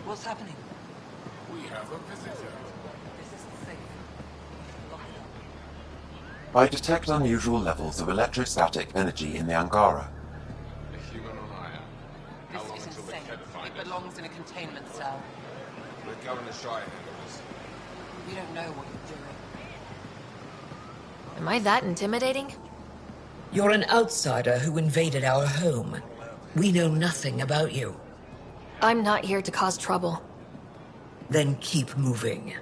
What's happening? We have a visitor. This isn't safe. I detect unusual levels of electrostatic energy in the Angara. A human on Aya. How long until the Ket find It belongs in a containment cell. Let Governor Shire handle this. We don't know what you're doing. Am I that intimidating? You're an outsider who invaded our home. We know nothing about you. I'm not here to cause trouble. Then keep moving.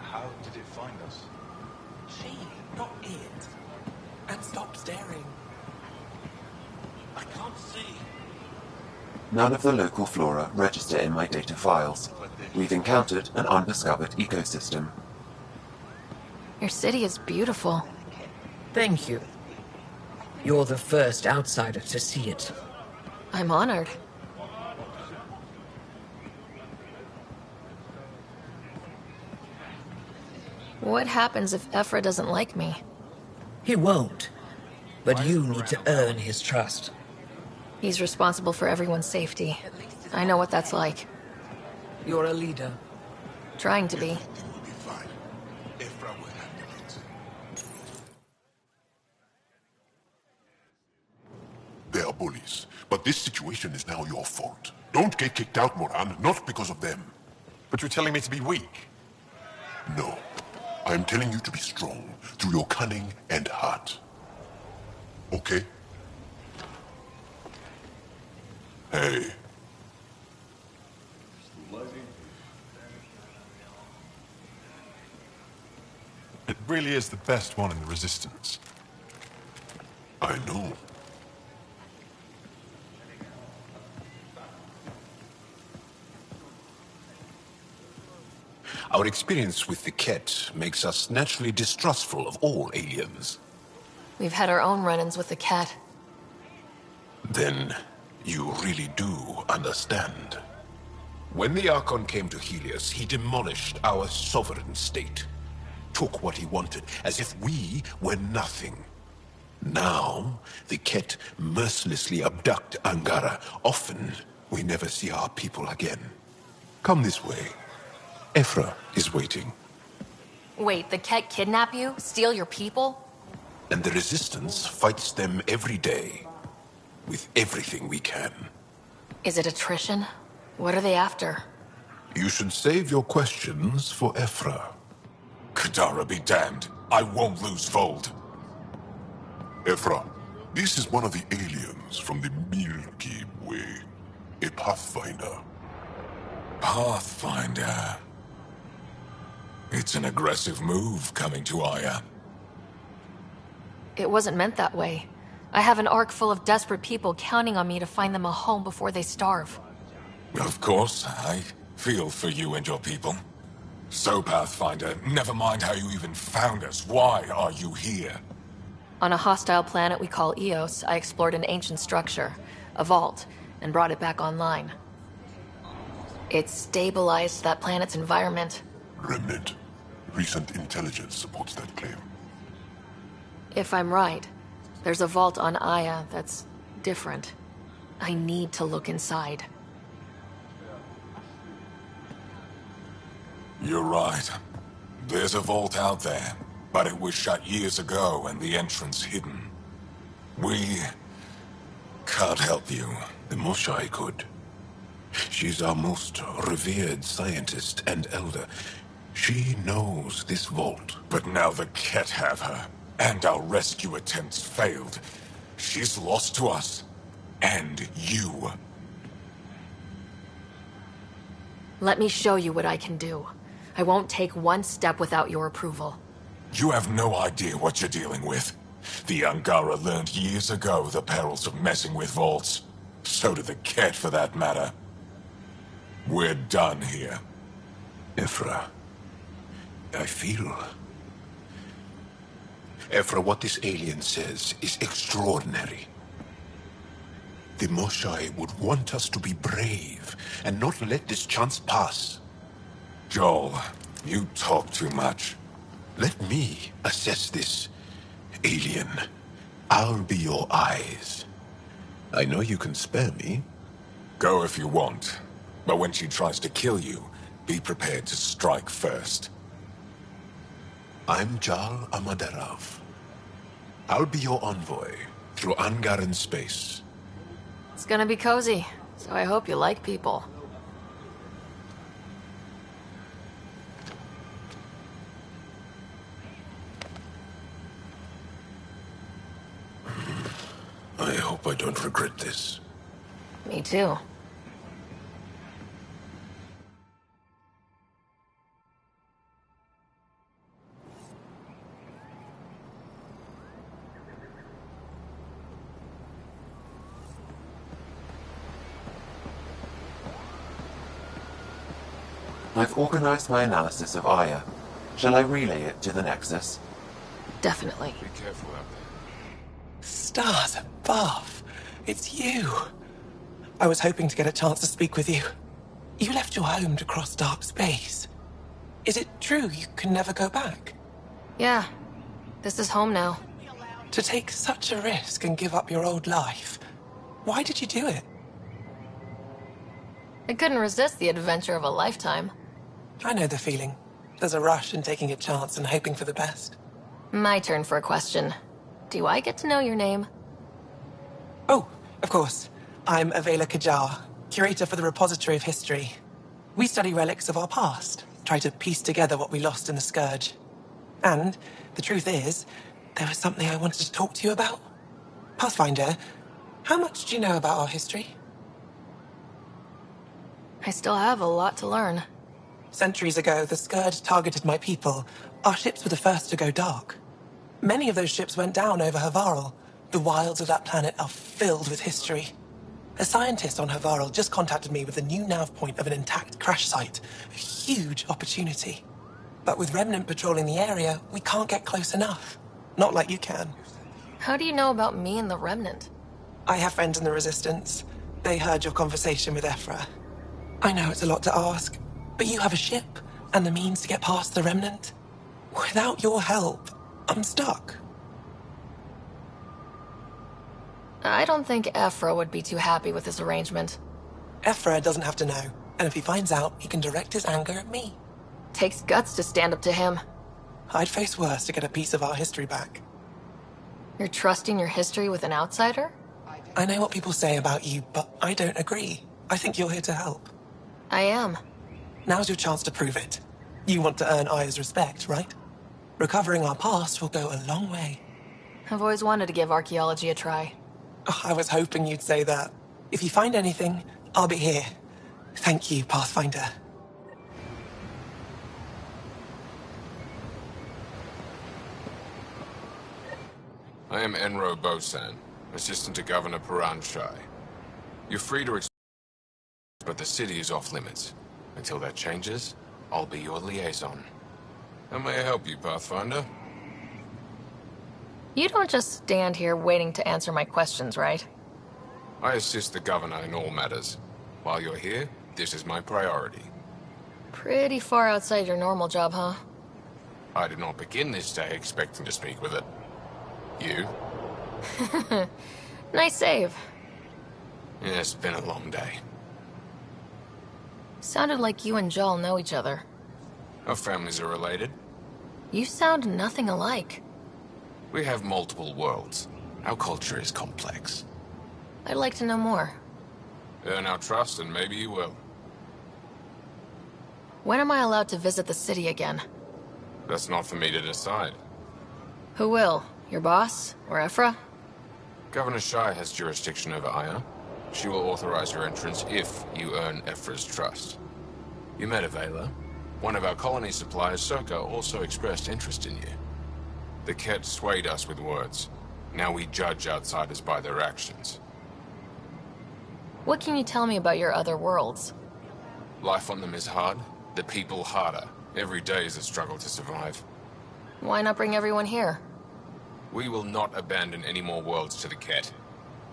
How did it find us? She, not it. And stop staring. I can't see. None of the local flora register in my data files. We've encountered an undiscovered ecosystem. Your city is beautiful. Thank you. You're the first outsider to see it. I'm honored. What happens if Ephra doesn't like me? He won't. But you need to earn his trust. He's responsible for everyone's safety. I know what that's like. You're a leader. Trying to be. They are bullies, but this situation is now your fault. Don't get kicked out, Moran, not because of them. But you're telling me to be weak? No. I'm telling you to be strong, through your cunning and heart. Okay? Hey. It really is the best one in the Resistance. I know. Our experience with the Ket makes us naturally distrustful of all aliens. We've had our own run-ins with the cat. Then, you really do understand. When the Archon came to Helios, he demolished our sovereign state. Took what he wanted, as if we were nothing. Now, the Ket mercilessly abduct Angara. Often, we never see our people again. Come this way. Ephra is waiting. Wait, the cat kidnap you? Steal your people? And the Resistance fights them every day. With everything we can. Is it attrition? What are they after? You should save your questions for Ephra. Kadara be damned. I won't lose Vold. Ephra, this is one of the aliens from the Milky Way. A Pathfinder. Pathfinder. It's an aggressive move coming to Aya. It wasn't meant that way. I have an ark full of desperate people counting on me to find them a home before they starve. Of course, I feel for you and your people. So, Pathfinder, never mind how you even found us. Why are you here? On a hostile planet we call Eos, I explored an ancient structure, a vault, and brought it back online. It stabilized that planet's environment. Remnant. Recent intelligence supports that claim. If I'm right, there's a vault on Aya that's different. I need to look inside. You're right. There's a vault out there, but it was shut years ago and the entrance hidden. We can't help you. The Moshai could. She's our most revered scientist and elder. She knows this vault. But now the Ket have her, and our rescue attempts failed. She's lost to us, and you. Let me show you what I can do. I won't take one step without your approval. You have no idea what you're dealing with. The Angara learned years ago the perils of messing with vaults. So did the cat, for that matter. We're done here. Ephra, I feel... Ephra, what this alien says is extraordinary. The Moshai would want us to be brave and not let this chance pass. Joel, you talk too much. Let me assess this, alien. I'll be your eyes. I know you can spare me. Go if you want. But when she tries to kill you, be prepared to strike first. I'm Jal Amaderov. I'll be your envoy through Angaran space. It's gonna be cozy, so I hope you like people. I hope I don't regret this. Me too. I've organized my analysis of Aya. Shall I relay it to the Nexus? Definitely. Be careful out there. Stars above! It's you! I was hoping to get a chance to speak with you. You left your home to cross dark space. Is it true you can never go back? Yeah. This is home now. To take such a risk and give up your old life, why did you do it? I couldn't resist the adventure of a lifetime. I know the feeling. There's a rush in taking a chance and hoping for the best. My turn for a question. Do I get to know your name? Oh, of course. I'm Avela Kajar, curator for the Repository of History. We study relics of our past, try to piece together what we lost in the Scourge. And, the truth is, there was something I wanted to talk to you about. Pathfinder, how much do you know about our history? I still have a lot to learn. Centuries ago, the Scourge targeted my people. Our ships were the first to go dark. Many of those ships went down over Havarl. The wilds of that planet are filled with history. A scientist on Havarl just contacted me with a new nav point of an intact crash site. A huge opportunity. But with Remnant patrolling the area, we can't get close enough. Not like you can. How do you know about me and the Remnant? I have friends in the Resistance. They heard your conversation with Ephra. I know it's a lot to ask, but you have a ship and the means to get past the Remnant. Without your help, I'm stuck. I don't think Ephra would be too happy with this arrangement. Ephra doesn't have to know, and if he finds out, he can direct his anger at me. Takes guts to stand up to him. I'd face worse to get a piece of our history back. You're trusting your history with an outsider? I know what people say about you, but I don't agree. I think you're here to help. I am. Now's your chance to prove it. You want to earn Aya's respect, right? Recovering our past will go a long way. I've always wanted to give archaeology a try. Oh, I was hoping you'd say that. If you find anything, I'll be here. Thank you, Pathfinder. I am Enro Bosan, assistant to Governor Paran Shai. You're free to but the city is off limits. Until that changes, I'll be your liaison. How may I help you, Pathfinder? You don't just stand here waiting to answer my questions, right? I assist the governor in all matters. While you're here, this is my priority. Pretty far outside your normal job, huh? I did not begin this day expecting to speak with it. You? Nice save. Yeah, it's been a long day. Sounded like you and Jal know each other. Our families are related. You sound nothing alike. We have multiple worlds. Our culture is complex. I'd like to know more. Earn our trust and maybe you will. When am I allowed to visit the city again? That's not for me to decide. Who will? Your boss? Or Ephra? Governor Shai has jurisdiction over Aya. She will authorize your entrance if you earn Ephra's trust. You met Avela. One of our colony suppliers, Soka, also expressed interest in you. The Ket swayed us with words. Now we judge outsiders by their actions. What can you tell me about your other worlds? Life on them is hard, the people harder. Every day is a struggle to survive. Why not bring everyone here? We will not abandon any more worlds to the Ket.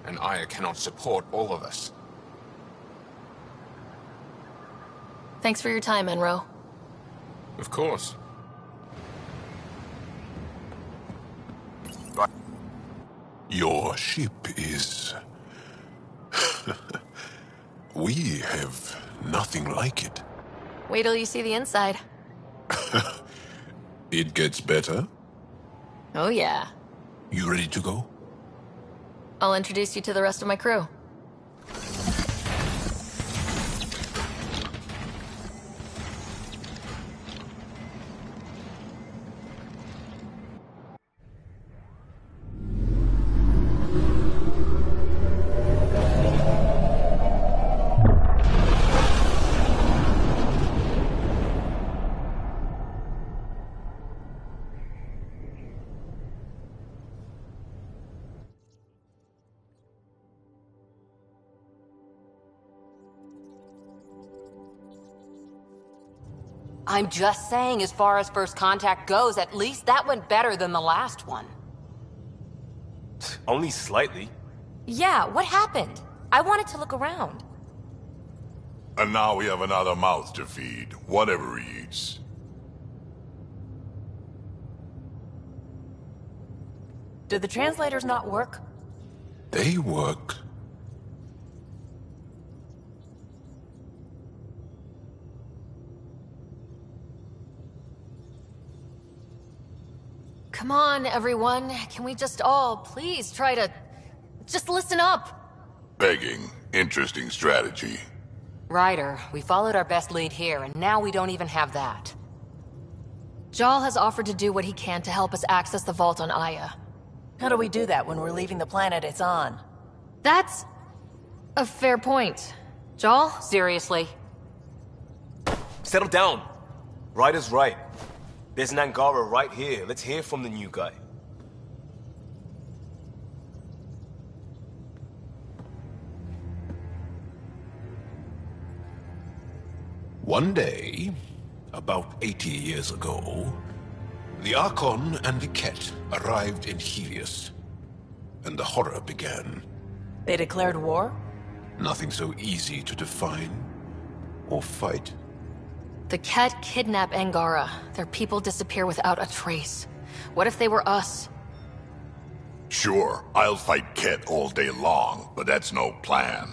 And Aya cannot support all of us. Thanks for your time, Enro. Of course. Your ship is... We have nothing like it. Wait till you see the inside. It gets better. Oh yeah. You ready to go? I'll introduce you to the rest of my crew. I'm just saying, as far as first contact goes, at least that went better than the last one. Only slightly. Yeah, what happened? I wanted to look around. And now we have another mouth to feed, whatever he eats. Did the translators not work? They work. Come on, everyone. Can we just all please try to... just listen up? Begging. Interesting strategy. Ryder, we followed our best lead here, and now we don't even have that. Jal has offered to do what he can to help us access the vault on Aya. How do we do that when we're leaving the planet it's on? That's... a fair point. Jal? Seriously? Settle down. Ryder's right. There's an Angara right here. Let's hear from the new guy. One day, about 80 years ago, the Archon and the Ket arrived in Helios, and the horror began. They declared war? Nothing so easy to define or fight. The Ket kidnap Angara. Their people disappear without a trace. What if they were us? Sure, I'll fight Ket all day long, but that's no plan.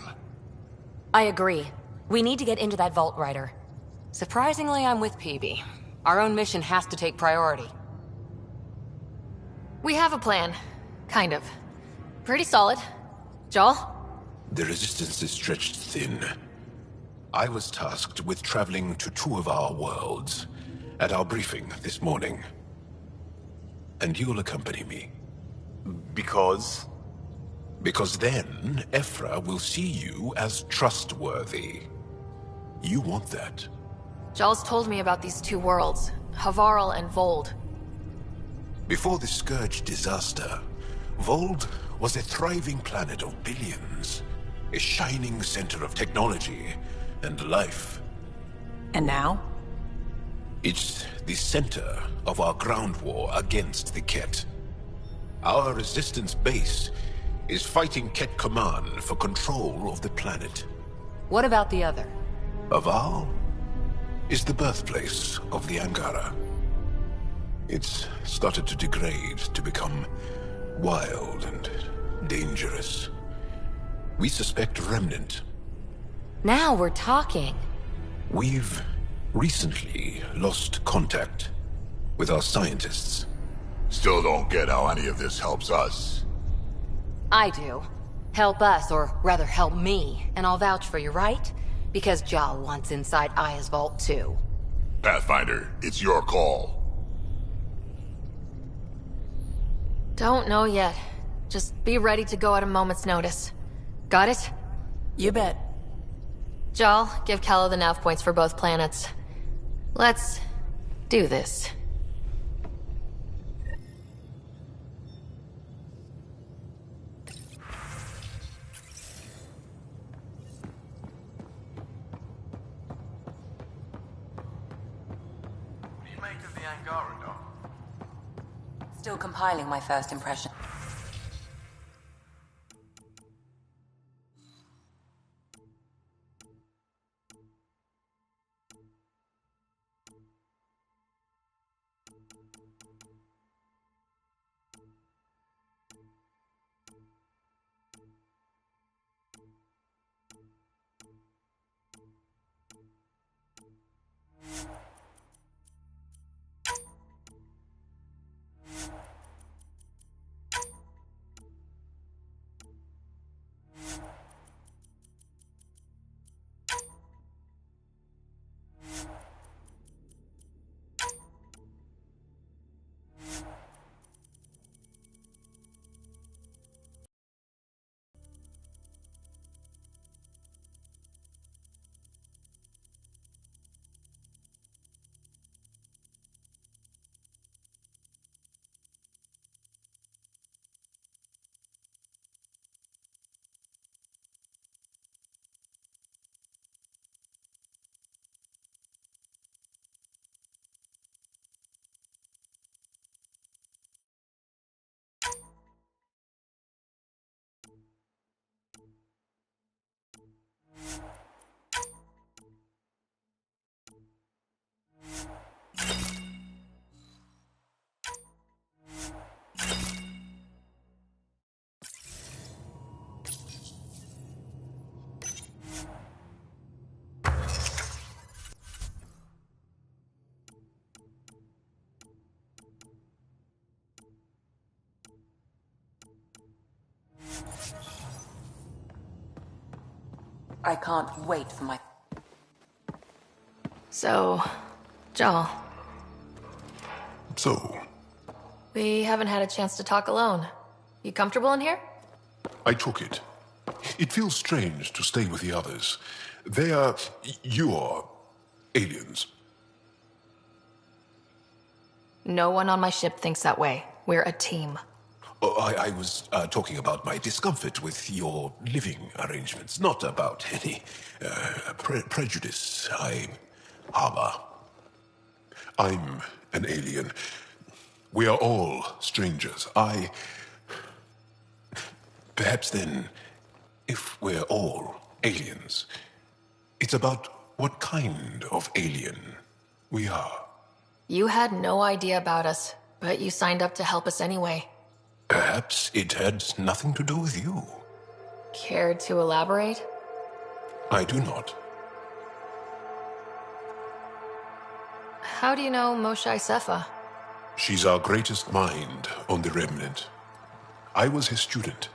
I agree. We need to get into that vault, Ryder. Surprisingly, I'm with PB. Our own mission has to take priority. We have a plan. Kind of. Pretty solid. Jal? The resistance is stretched thin. I was tasked with traveling to two of our worlds at our briefing this morning. And you'll accompany me. Because? Because then, Ephra will see you as trustworthy. You want that. Jal's told me about these two worlds, Havarl and Vold. Before the Scourge disaster, Vold was a thriving planet of billions. A shining center of technology and life. And now? It's the center of our ground war against the Ket. Our resistance base is fighting Ket Command for control of the planet. What about the other? Havarl is the birthplace of the Angara. It's started to degrade, to become wild and dangerous. We suspect Remnant. Now we're talking. We've recently lost contact with our scientists. Still don't get how any of this helps us. I do. Help us, or rather help me, and I'll vouch for you, right? Because Jal wants inside Aya's vault too. Pathfinder, it's your call. Don't know yet. Just be ready to go at a moment's notice. Got it? You bet. Jal, give Calla the nav points for both planets. Let's do this. make of the Angara doll? Still compiling my first impression. I can't wait for my... So, Joel, So, we haven't had a chance to talk alone. You comfortable in here? I took it. It feels strange to stay with the others. They are... you are... aliens. No one on my ship thinks that way. We're a team. Oh, I was talking about my discomfort with your living arrangements, not about any prejudice I harbor. I'm an alien. We are all strangers. Perhaps then, if we're all aliens, it's about what kind of alien we are. You had no idea about us, but you signed up to help us anyway. Perhaps it had nothing to do with you. Care to elaborate? I do not. How do you know Moshae Sefa? She's our greatest mind on the Remnant. I was his student.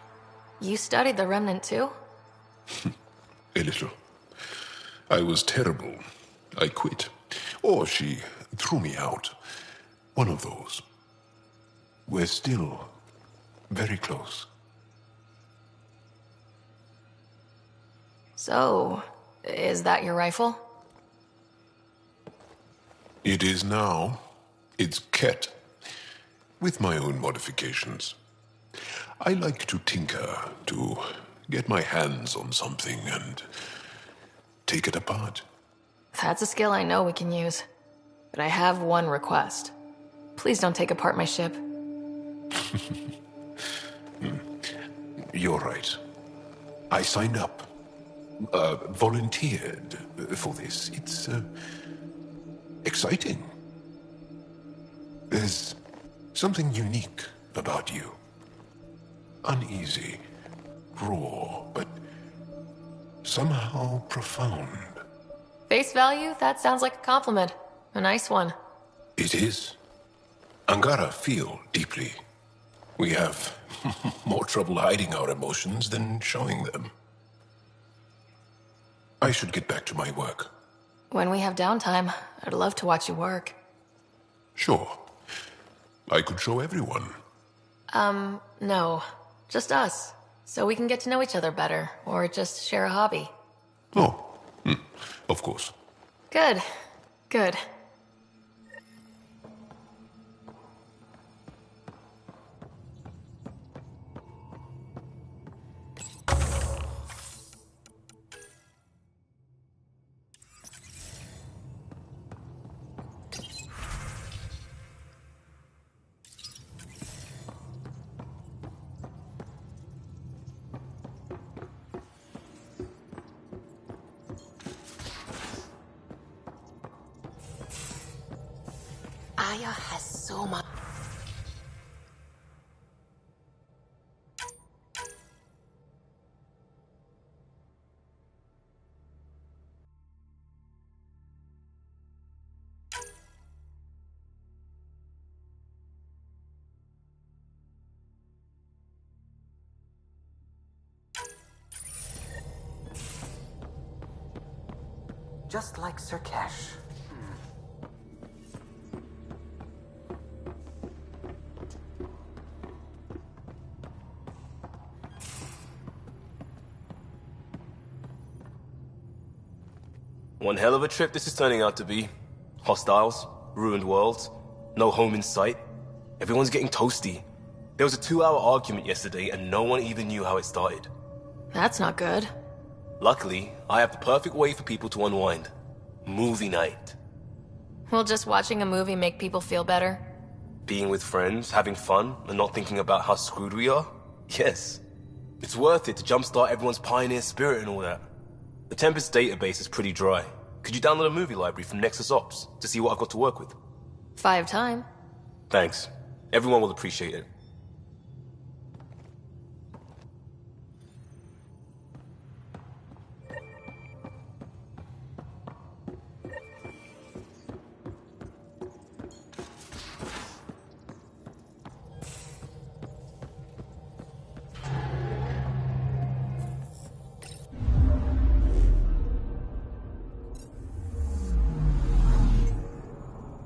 You studied the Remnant too? A little. I was terrible. I quit. Or she threw me out. One of those. We're still very close. So, is that your rifle? It is now. It's Ket. With my own modifications. I like to tinker, to get my hands on something and take it apart. That's a skill I know we can use. But I have one request. Please don't take apart my ship. You're right. I signed up. Volunteered for this. It's exciting. There's something unique about you. Uneasy, raw, but somehow profound. Face value? That sounds like a compliment. A nice one. It is. Angara feel deeply. We have more trouble hiding our emotions than showing them. I should get back to my work. When we have downtime, I'd love to watch you work. Sure. I could show everyone. No. Just us. So we can get to know each other better, or just share a hobby. Oh, of course. Good. Good. Gaia has so much. Just like Sirkesh. One hell of a trip this is turning out to be. Hostiles, ruined worlds, no home in sight. Everyone's getting toasty. There was a 2-hour argument yesterday and no one even knew how it started. That's not good. Luckily, I have the perfect way for people to unwind. Movie night. Will just watching a movie make people feel better? Being with friends, having fun, and not thinking about how screwed we are? Yes. It's worth it to jumpstart everyone's pioneer spirit and all that. The Tempest database is pretty dry. Could you download a movie library from Nexus Ops to see what I've got to work with? 5 time. Thanks. Everyone will appreciate it.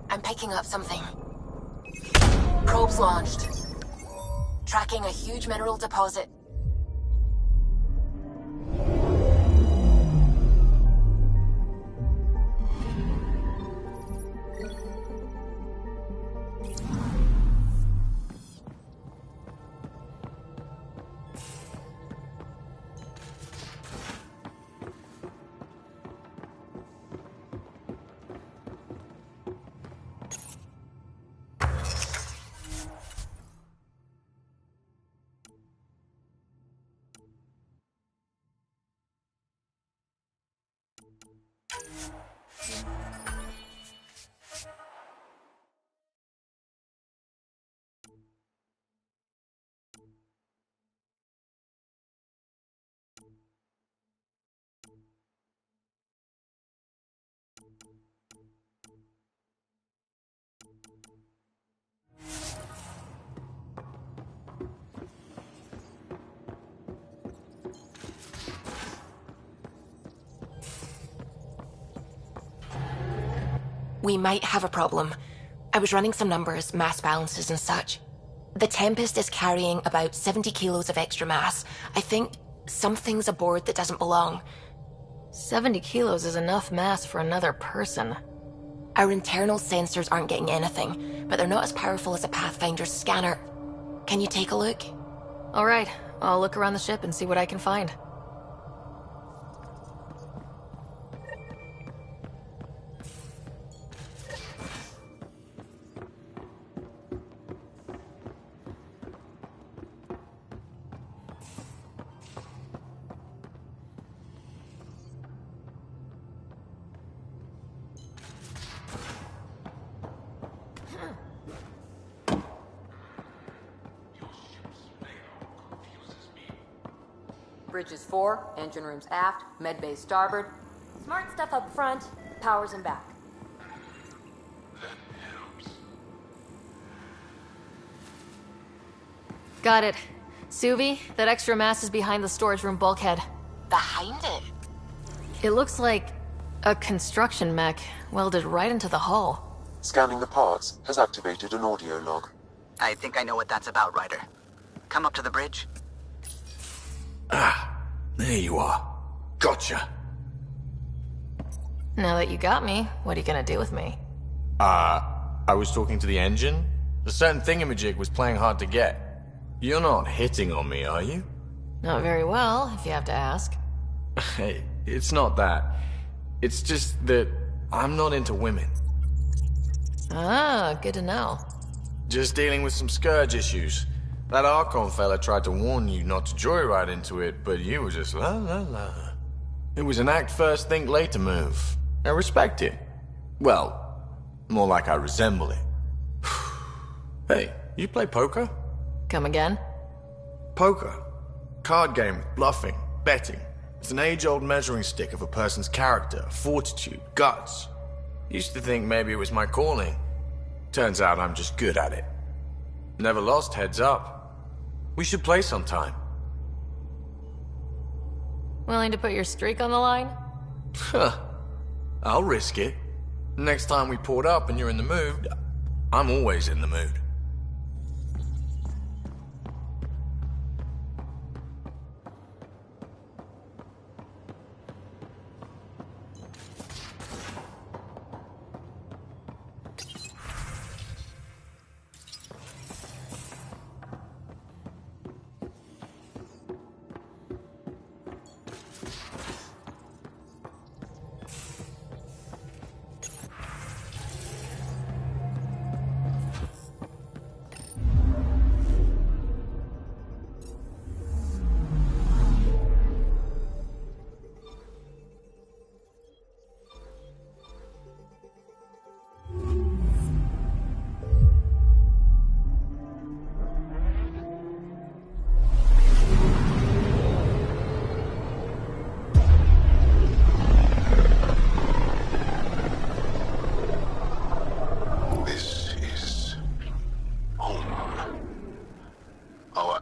I'm picking up something. Probes launched. Tracking a huge mineral deposit. We might have a problem. I was running some numbers, mass balances and such. The Tempest is carrying about 70 kilos of extra mass. I think something's aboard that doesn't belong. 70 kilos is enough mass for another person. Our internal sensors aren't getting anything, but they're not as powerful as a Pathfinder's scanner. Can you take a look? All right, I'll look around the ship and see what I can find. Bridges 4, engine rooms aft, med bay starboard. Smart stuff up front, powers in back. Got it. Suvi, that extra mass is behind the storage room bulkhead. Behind it? It looks like a construction mech welded right into the hull. Scanning the parts has activated an audio log. I think I know what that's about, Ryder. Come up to the bridge. Ah, there you are. Gotcha. Now that you got me, what are you gonna do with me? I was talking to the engine. A certain thingamajig was playing hard to get. You're not hitting on me, are you? Not very well, if you have to ask. Hey, it's not that. It's just that I'm not into women. Ah, good to know. Just dealing with some scourge issues. That Archon fella tried to warn you not to joyride into it, but you were just la la la. It was an act first, think later move. I respect it. Well, more like I resemble it. Hey, you play poker? Come again? Poker. Card game with bluffing, betting. It's an age-old measuring stick of a person's character, fortitude, guts. Used to think maybe it was my calling. Turns out I'm just good at it. Never lost, heads up. We should play sometime. Willing to put your streak on the line? Huh. I'll risk it. Next time we port up and you're in the mood, I'm always in the mood.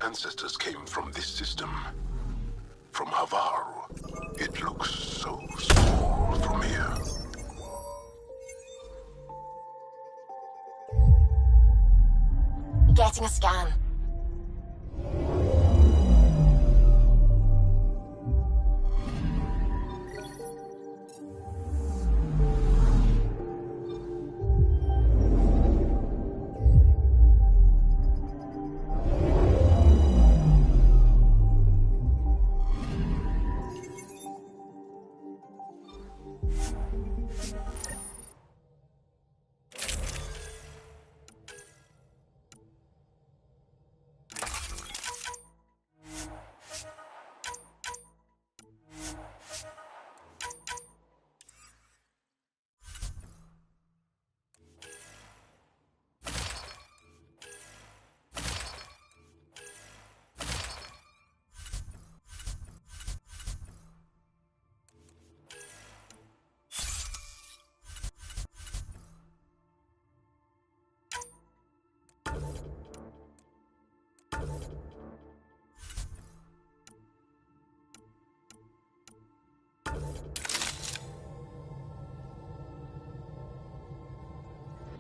Ancestors came from this system. From Havaru. It looks so small from here. Getting a scan.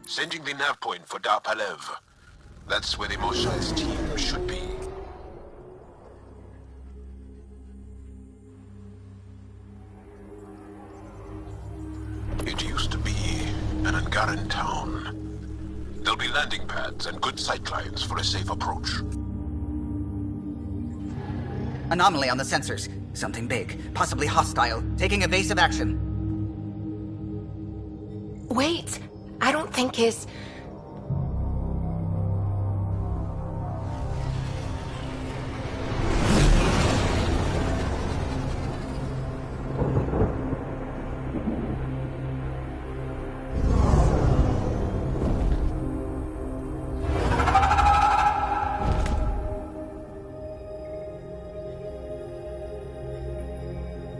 Sending the nav point for Dar Palev. That's where the Moshai's team should be. It used to be an Angaran town. There'll be landing pads and good sightlines for a safe approach. Anomaly on the sensors. Something big, possibly hostile, taking evasive action. Wait, I don't think his...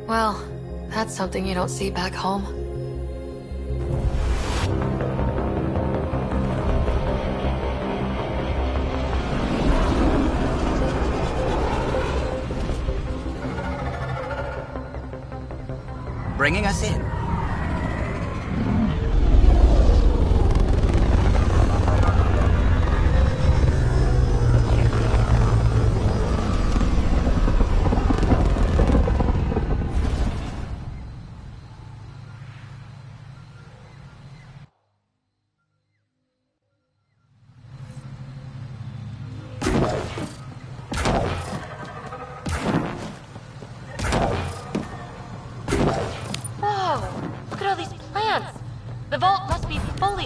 Well, that's something you don't see back home. Bringing us in.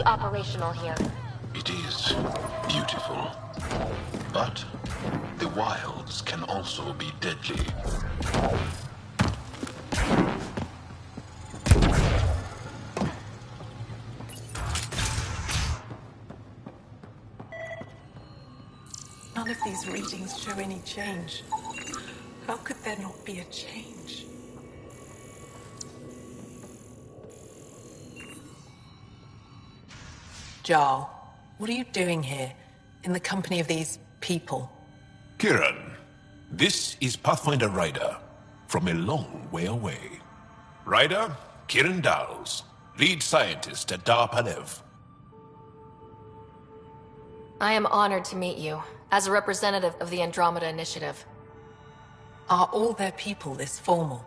Operational here. It is beautiful. But the wilds can also be deadly. of these readings show any change. How could there not be a change? Jarl, what are you doing here, in the company of these people? Kieran, this is Pathfinder Ryder, from a long way away. Ryder, Kieran Dowles, lead scientist at Dar Palev. I am honored to meet you, as a representative of the Andromeda Initiative. Are all their people this formal?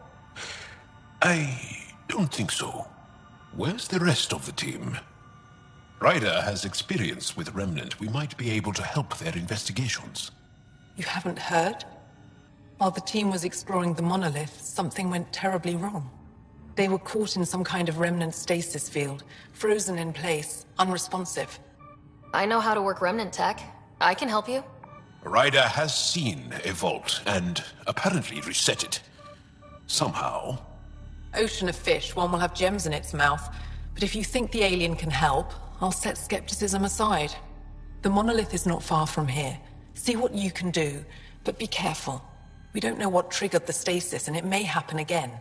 I don't think so. Where's the rest of the team? Ryder has experience with Remnant. We might be able to help their investigations. You haven't heard? While the team was exploring the monolith, something went terribly wrong. They were caught in some kind of Remnant stasis field, frozen in place, unresponsive. I know how to work Remnant tech. I can help you. Ryder has seen a vault, and apparently reset it. Somehow. Ocean of fish, one will have gems in its mouth. But if you think the alien can help, I'll set skepticism aside. The monolith is not far from here. See what you can do, but be careful. We don't know what triggered the stasis, and it may happen again.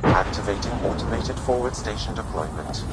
Activating automated forward station deployment.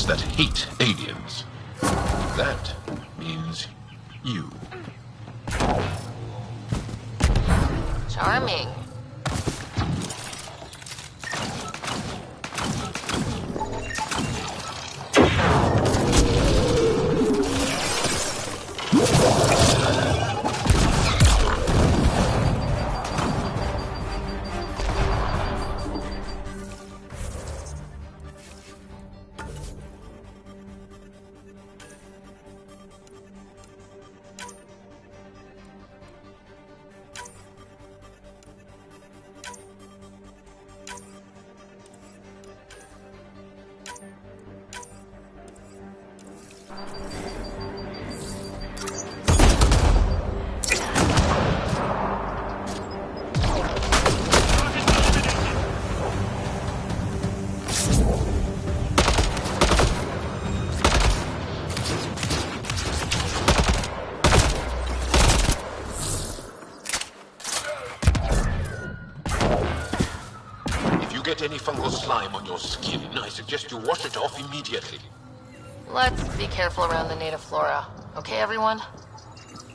That hate aliens. That means you. Charming. Get any fungal slime on your skin, I suggest you wash it off immediately. Let's be careful around the native flora. Okay, everyone?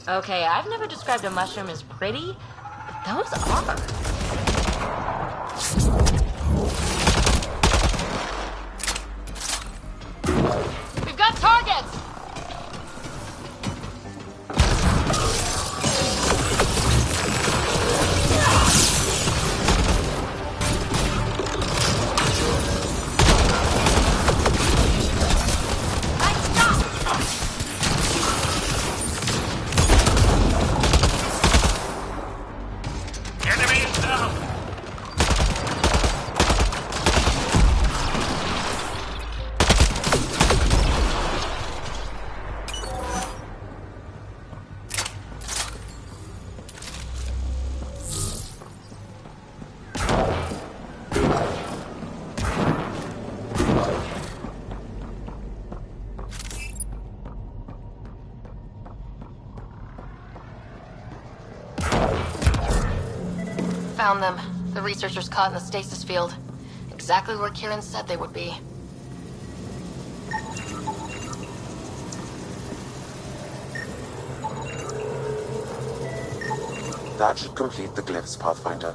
Okay, I've never described a mushroom as pretty, but those are. We've got targets! Found them. The researchers caught in the stasis field. Exactly where Kieran said they would be. That should complete the glyphs, Pathfinder.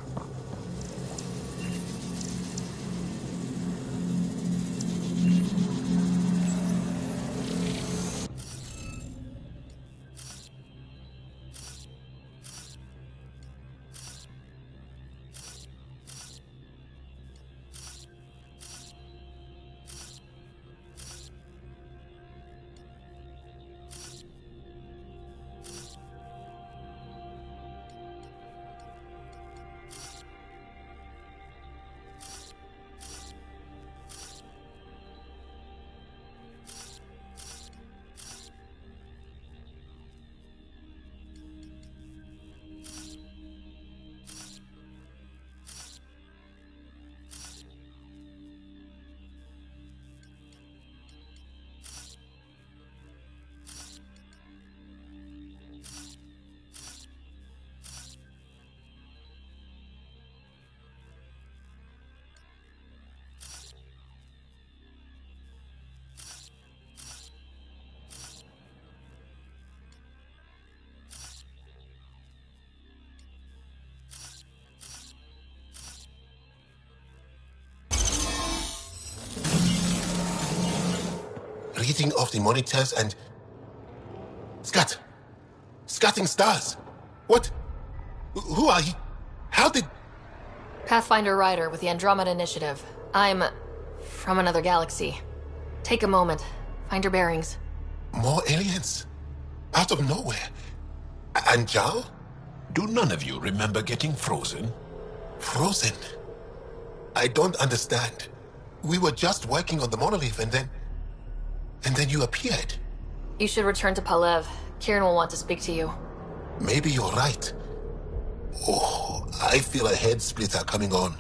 Reading of the monitors and... Scatting stars! What? Who are you? How did... Pathfinder Ryder with the Andromeda Initiative. I'm... from another galaxy. Take a moment. Find your bearings. More aliens? Out of nowhere? And Jal? Do none of you remember getting frozen? Frozen? I don't understand. We were just working on the monolith and then you appeared. You should return to Palev. Kieran will want to speak to you. Maybe you're right. Oh, I feel a head splitter coming on.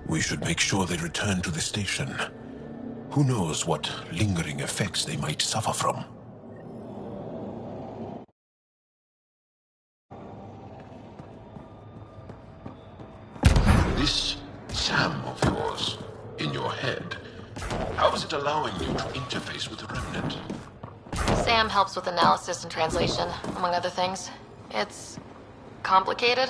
We should make sure they return to the station. Who knows what lingering effects they might suffer from. This Sam of yours, in your head, how is it allowing you to interface with the Remnant? Sam helps with analysis and translation, among other things. It's... complicated?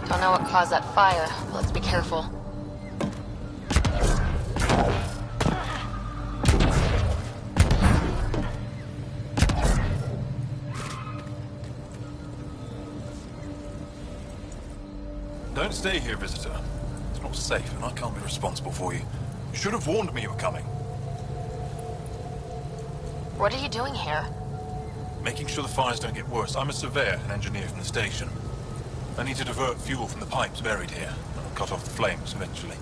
Don't know what caused that fire, but let's be careful. Don't stay here, visitor. It's not safe, and I can't be responsible for you. You should have warned me you were coming. What are you doing here? Making sure the fires don't get worse. I'm a surveyor and engineer from the station. I need to divert fuel from the pipes buried here. I'll cut off the flames eventually.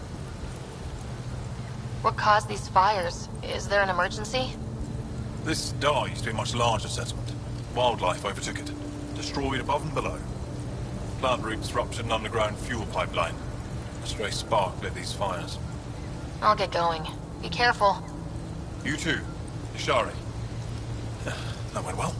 What caused these fires? Is there an emergency? This Dar used to be a much larger settlement. Wildlife overtook it, destroyed above and below. Plant roots ruptured an underground fuel pipeline. A stray spark lit these fires. I'll get going. Be careful. You too, Ishari. That went well.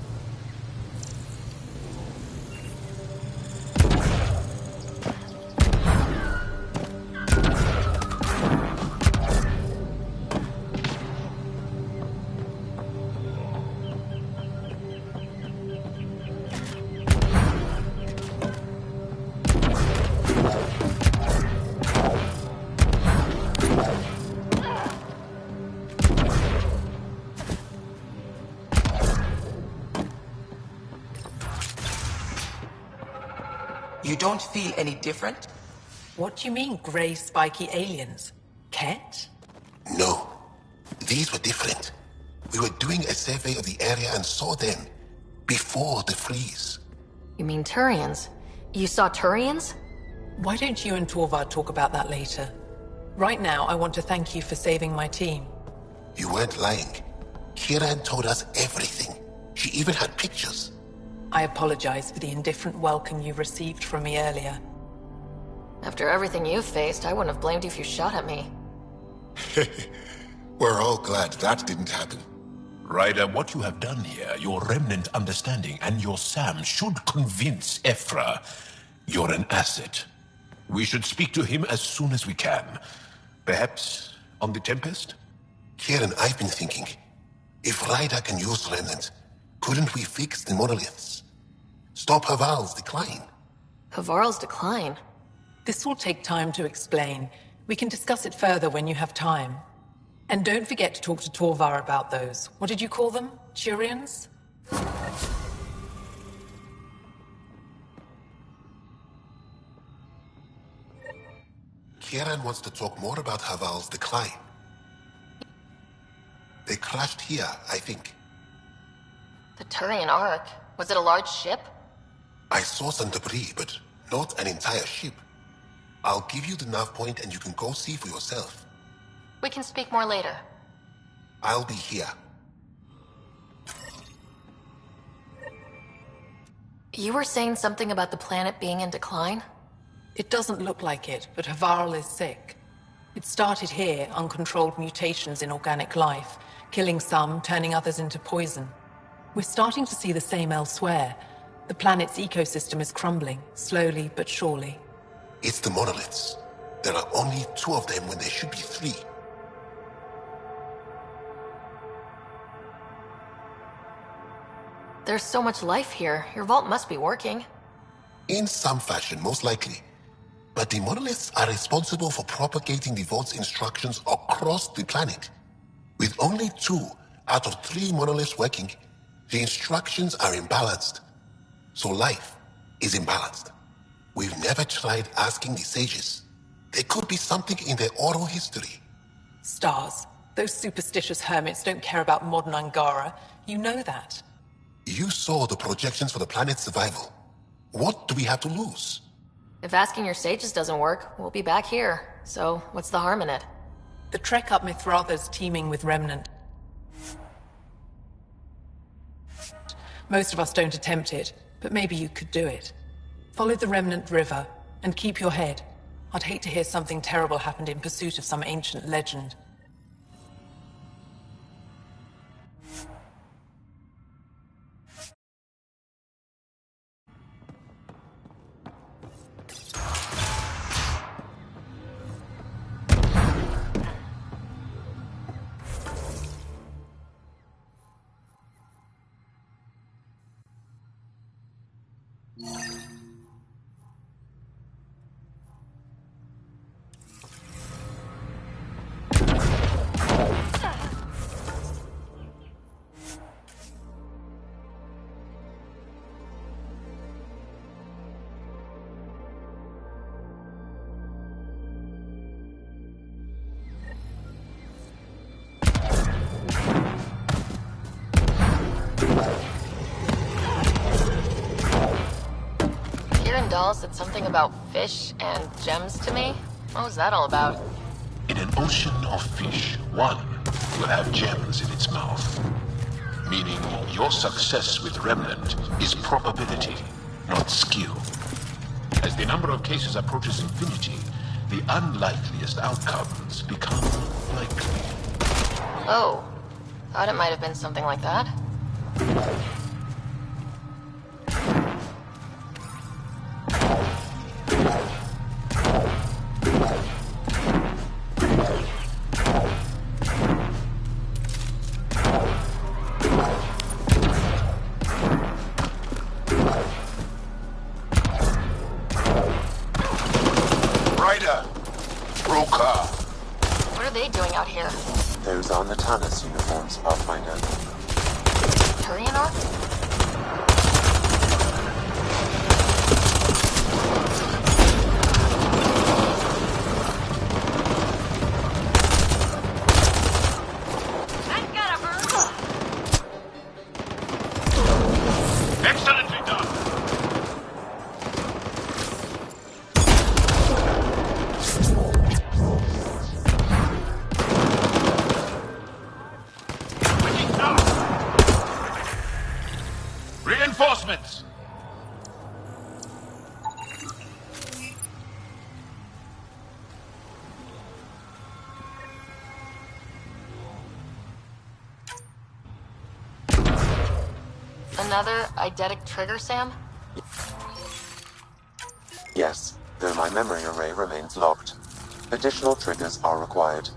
You don't feel any different? What do you mean, grey spiky aliens? Ket? No. These were different. We were doing a survey of the area and saw them before the freeze. You mean Turians? You saw Turians? Why don't you and Torvar talk about that later? Right now, I want to thank you for saving my team. You weren't lying. Kieran told us everything. She even had pictures. I apologize for the indifferent welcome you received from me earlier. After everything you've faced, I wouldn't have blamed you if you shot at me. We're all glad that didn't happen. Ryder, what you have done here, your remnant understanding and your Sam should convince Ephra you're an asset. We should speak to him as soon as we can. Perhaps on the Tempest? Kieran, I've been thinking, if Ryder can use remnant, couldn't we fix the monoliths? Stop Haval's decline? Havarl's decline? This will take time to explain. We can discuss it further when you have time. And don't forget to talk to Torvar about those. What did you call them? Turians? Kieran wants to talk more about Haval's decline. They crashed here, I think. The Turian Ark? Was it a large ship? I saw some debris, but not an entire ship. I'll give you the nav point and you can go see for yourself. We can speak more later. I'll be here. You were saying something about the planet being in decline? It doesn't look like it, but Havarl is sick. It started here, uncontrolled mutations in organic life, killing some, turning others into poison. We're starting to see the same elsewhere. The planet's ecosystem is crumbling, slowly but surely. It's the monoliths. There are only 2 of them when there should be 3. There's so much life here. Your vault must be working. In some fashion, most likely. But the monoliths are responsible for propagating the vault's instructions across the planet. With only 2 out of 3 monoliths working, the instructions are imbalanced. So life is imbalanced. We've never tried asking the sages. There could be something in their oral history. Stars. Those superstitious hermits don't care about modern Angara. You know that. You saw the projections for the planet's survival. What do we have to lose? If asking your sages doesn't work, we'll be back here. So, what's the harm in it? The trek up Mithratha's teeming with remnant. Most of us don't attempt it, but maybe you could do it. Follow the remnant river, and keep your head. I'd hate to hear something terrible happened in pursuit of some ancient legend. Dahl said something about fish and gems to me. What was that all about? In an ocean of fish, one will have gems in its mouth. Meaning your success with Remnant is probability, not skill. As the number of cases approaches infinity, the unlikeliest outcomes become likely. Oh, thought it might have been something like that. Those are Natana's uniforms, Pathfinder. Turian Ark? Reinforcements! Another eidetic trigger, Sam? Yes, though my memory array remains locked. Additional triggers are required.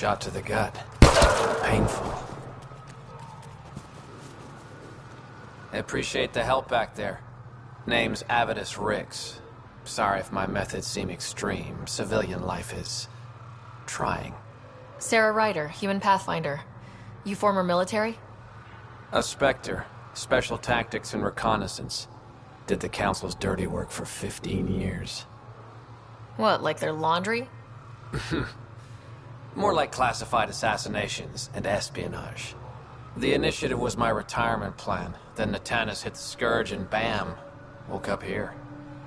Shot to the gut. Painful. I appreciate the help back there. Name's Avidus Rix. Sorry if my methods seem extreme. Civilian life is trying. Sarah Ryder, human pathfinder. You former military? A Spectre. Special tactics and reconnaissance. Did the Council's dirty work for 15 years. What, like their laundry? More like classified assassinations and espionage. The initiative was my retirement plan. Then Natanis hit the Scourge and bam, woke up here.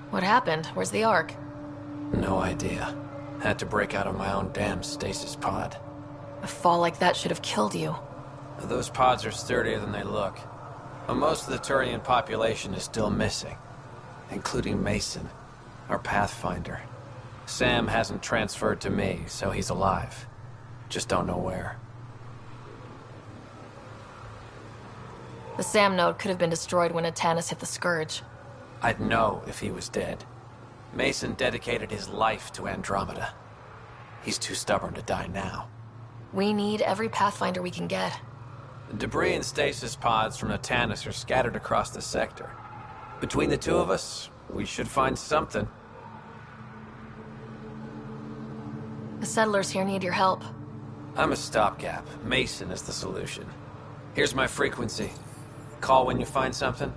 What happened? Where's the Ark? No idea. Had to break out of my own damn stasis pod. A fall like that should have killed you. Those pods are sturdier than they look. But most of the Turian population is still missing, including Mason, our pathfinder. Sam hasn't transferred to me, so he's alive. Just don't know where. The Sam node could have been destroyed when Natanis hit the Scourge. I'd know if he was dead. Mason dedicated his life to Andromeda. He's too stubborn to die now. We need every pathfinder we can get. The debris and stasis pods from Natanis are scattered across the sector. Between the two of us, we should find something. The settlers here need your help. I'm a stopgap. Mason is the solution. Here's my frequency. Call when you find something.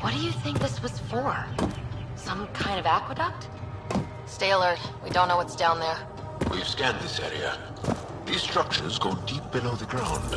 What do you think this was for? Some kind of aqueduct? Stay alert. We don't know what's down there. We've scanned this area. These structures go deep below the ground.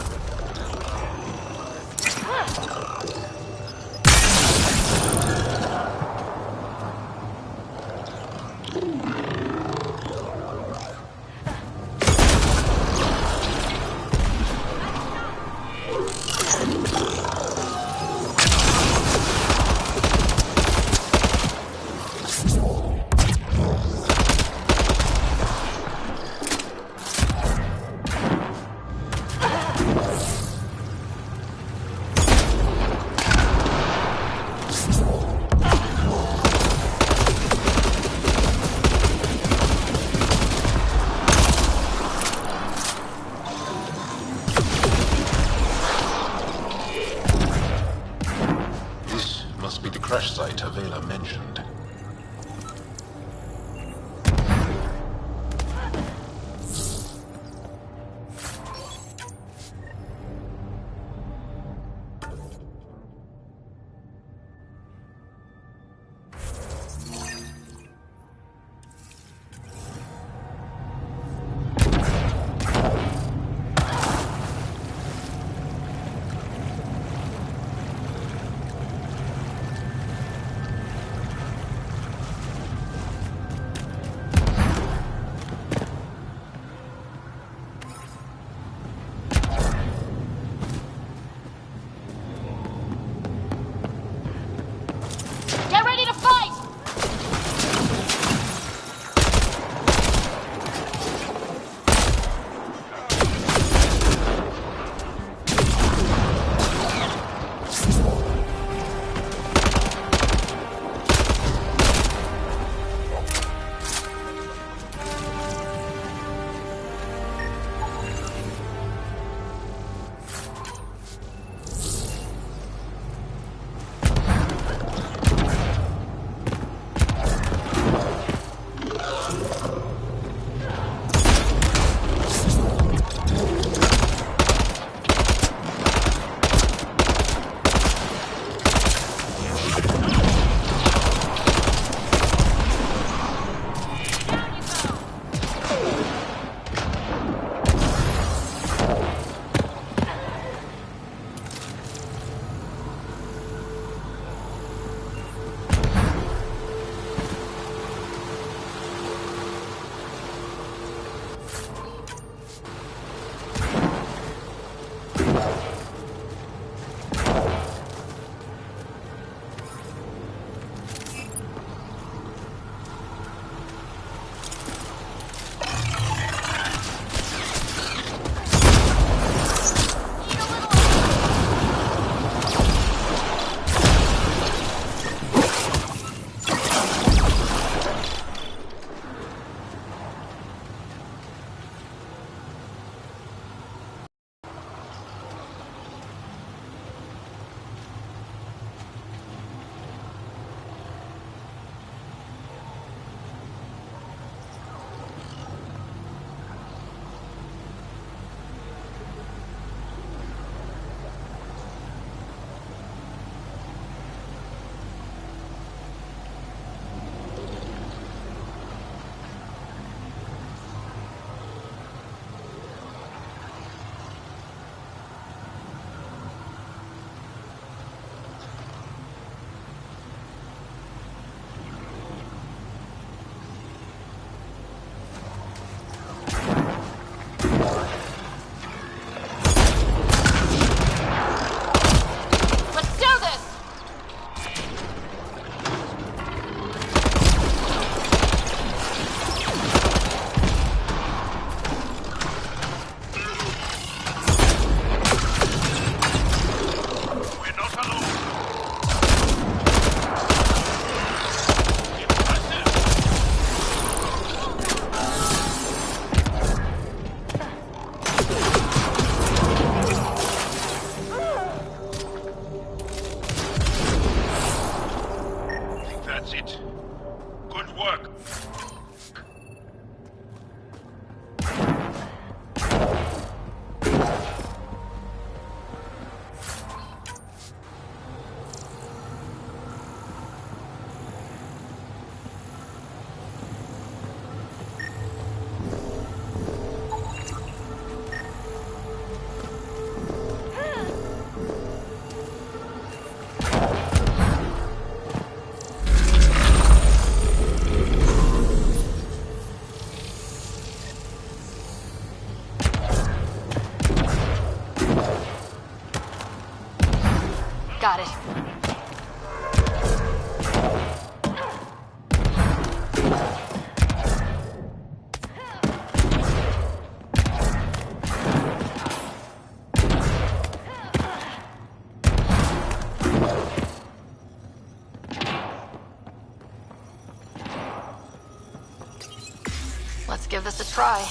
give this a try.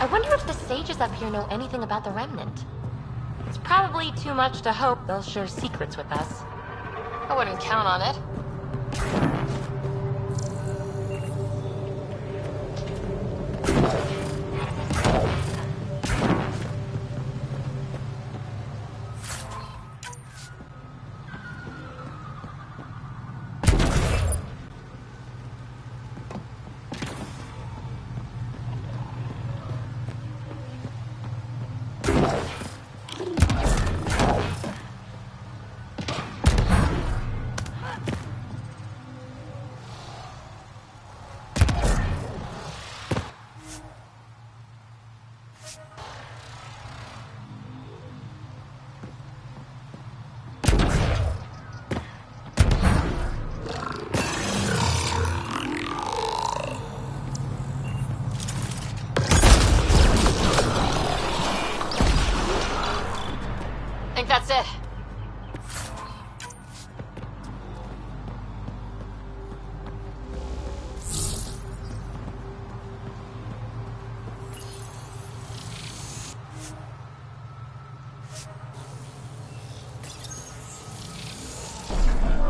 I wonder if the sages up here know anything about the Remnant. It's probably too much to hope they'll share secrets with us. I wouldn't count on it. That's it.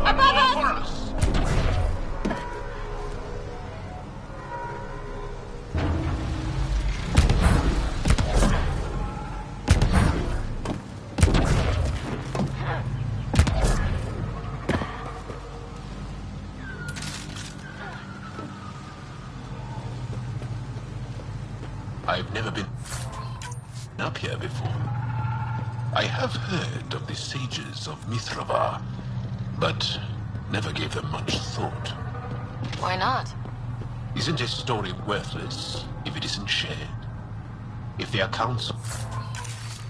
Above us! I've never been up here before. I have heard of the sages of Mithravar, but never gave them much thought. Why not? Isn't a story worthless if it isn't shared? If the accounts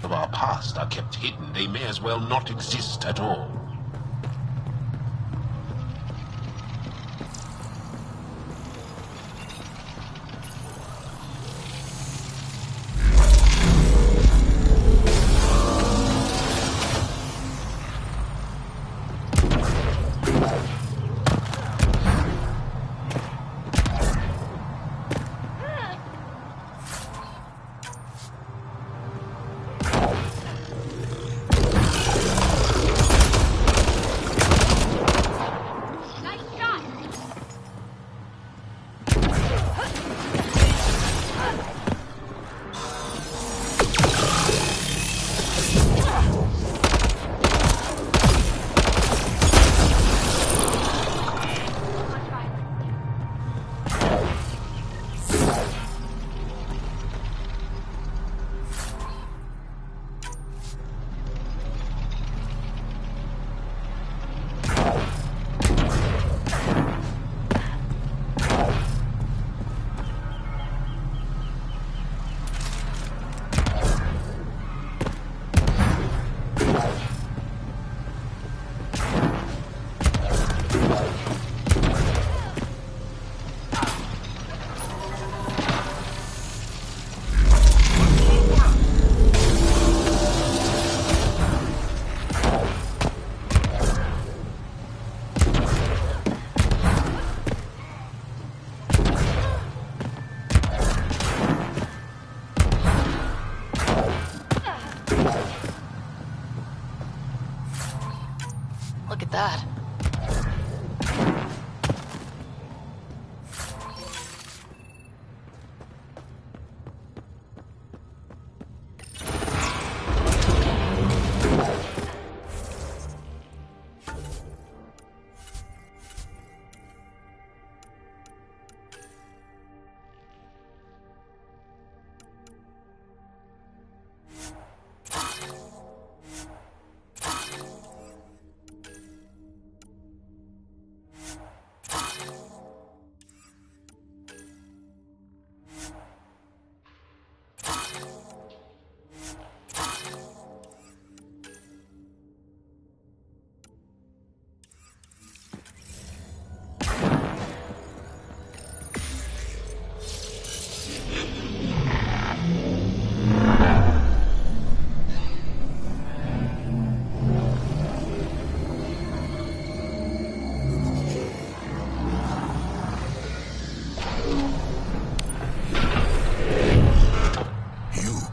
of our past are kept hidden, they may as well not exist at all. Look at that.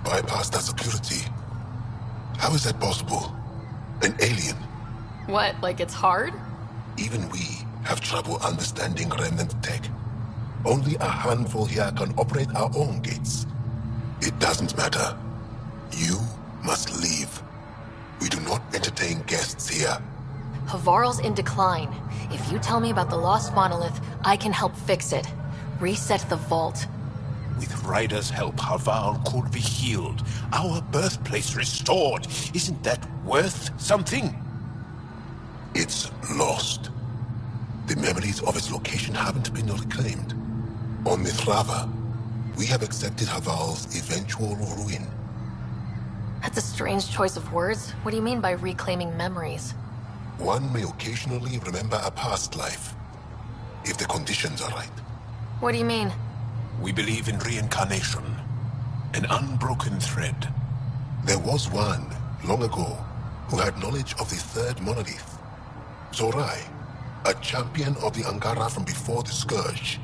Bypassed that security. How is that possible? An alien? What, like it's hard? Even we have trouble understanding remnant tech. Only a handful here can operate our own gates. It doesn't matter. You must leave. We do not entertain guests here. Havarl's in decline. If you tell me about the lost monolith, I can help fix it. Reset the vault. With Ryder's help, Havarl could be healed. Our birthplace restored. Isn't that worth something? It's lost. The memories of its location haven't been reclaimed. On Mithrava, we have accepted Havarl's eventual ruin. That's a strange choice of words. What do you mean by reclaiming memories? One may occasionally remember a past life, if the conditions are right. What do you mean? We believe in reincarnation. An unbroken thread. There was one, long ago, who had knowledge of the third monolith. Zorai, a champion of the Angara from before the Scourge.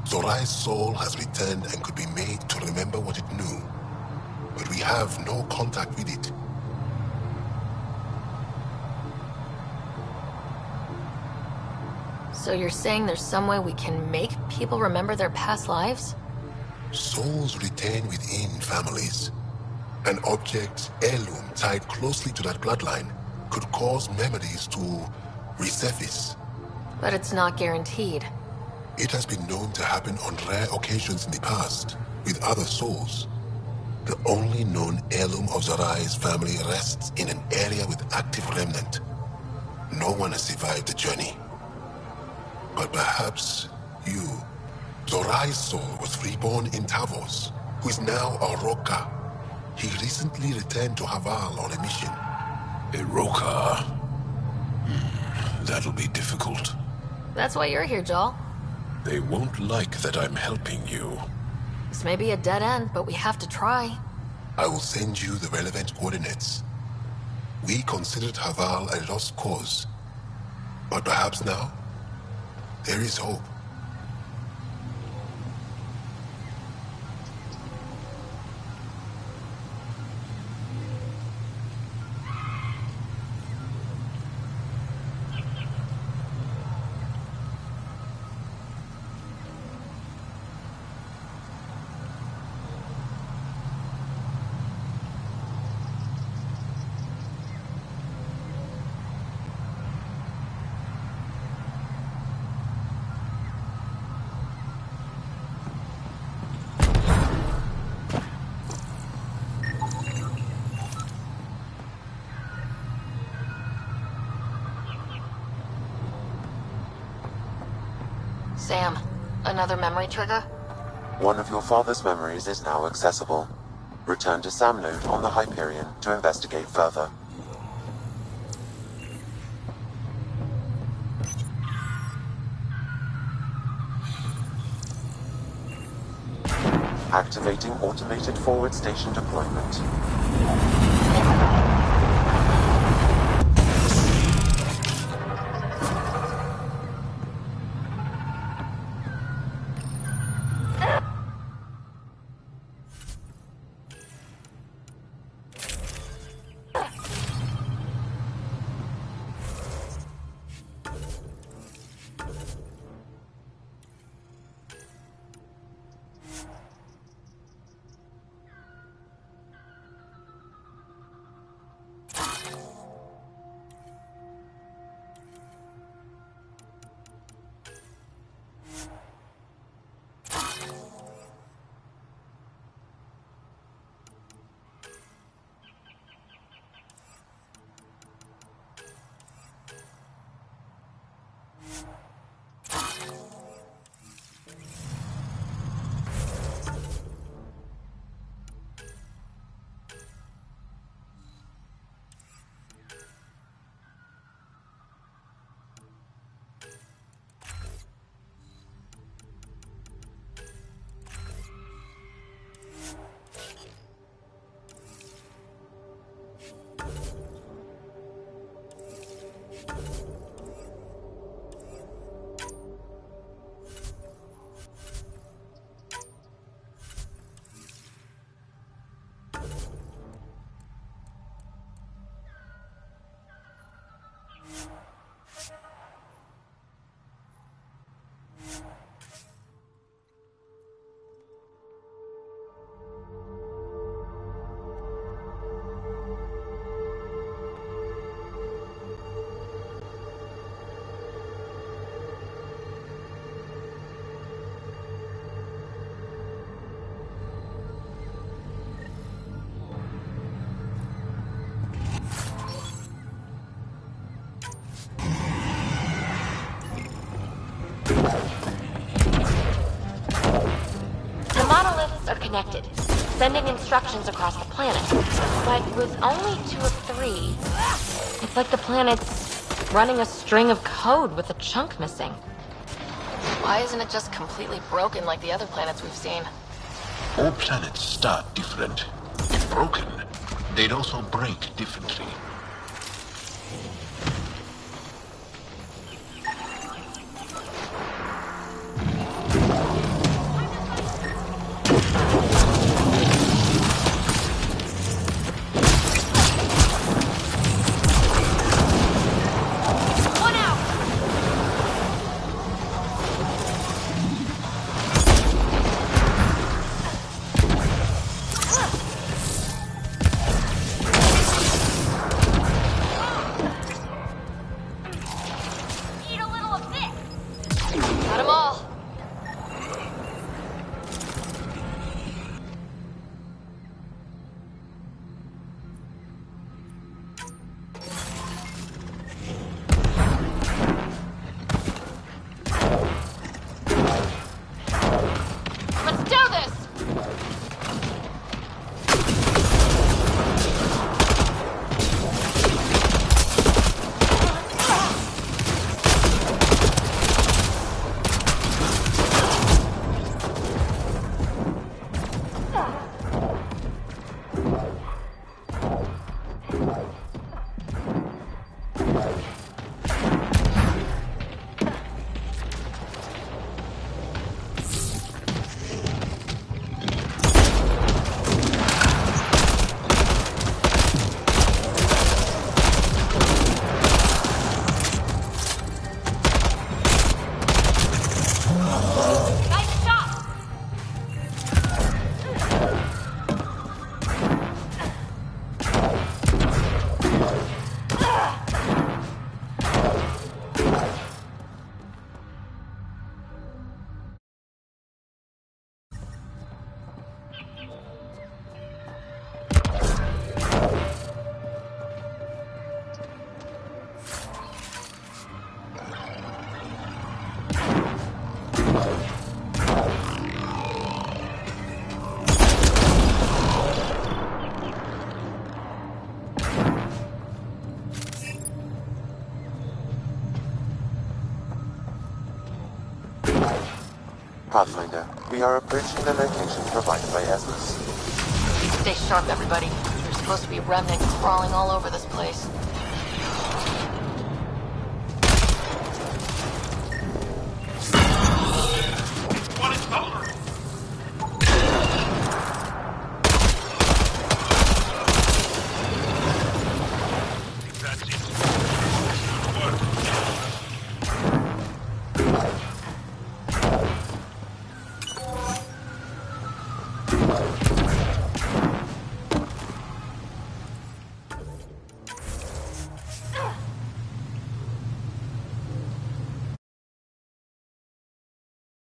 Zorai's soul has returned and could be made to remember what it knew. But we have no contact with it. So you're saying there's some way we can make people remember their past lives? Souls retain within families. An object, heirloom, tied closely to that bloodline could cause memories to resurface. But it's not guaranteed. It has been known to happen on rare occasions in the past, with other souls. The only known heirloom of Zorai's family rests in an area with active remnant. No one has survived the journey. But perhaps you. Zorai's soul was reborn in Tavos, who is now a Roka. He recently returned to Havarl on a mission. A Roka? That'll be difficult. That's why you're here, Jal. They won't like that I'm helping you. This may be a dead end, but we have to try. I will send you the relevant coordinates. We considered Havarl a lost cause. But perhaps now, there is hope. Sam, another memory trigger? One of your father's memories is now accessible. Return to Sam Node on the Hyperion to investigate further. Activating automated forward station deployment. connected, sending instructions across the planet. But with only 2 of 3, it's like the planet's running a string of code with a chunk missing. Why isn't it just completely broken like the other planets we've seen? All planets start different. If broken, they'd also break differently. Got 'em all. Let's do this! Pathfinder, we are approaching the location provided by Esmus. Stay sharp, everybody. There's supposed to be remnant crawling all over this place.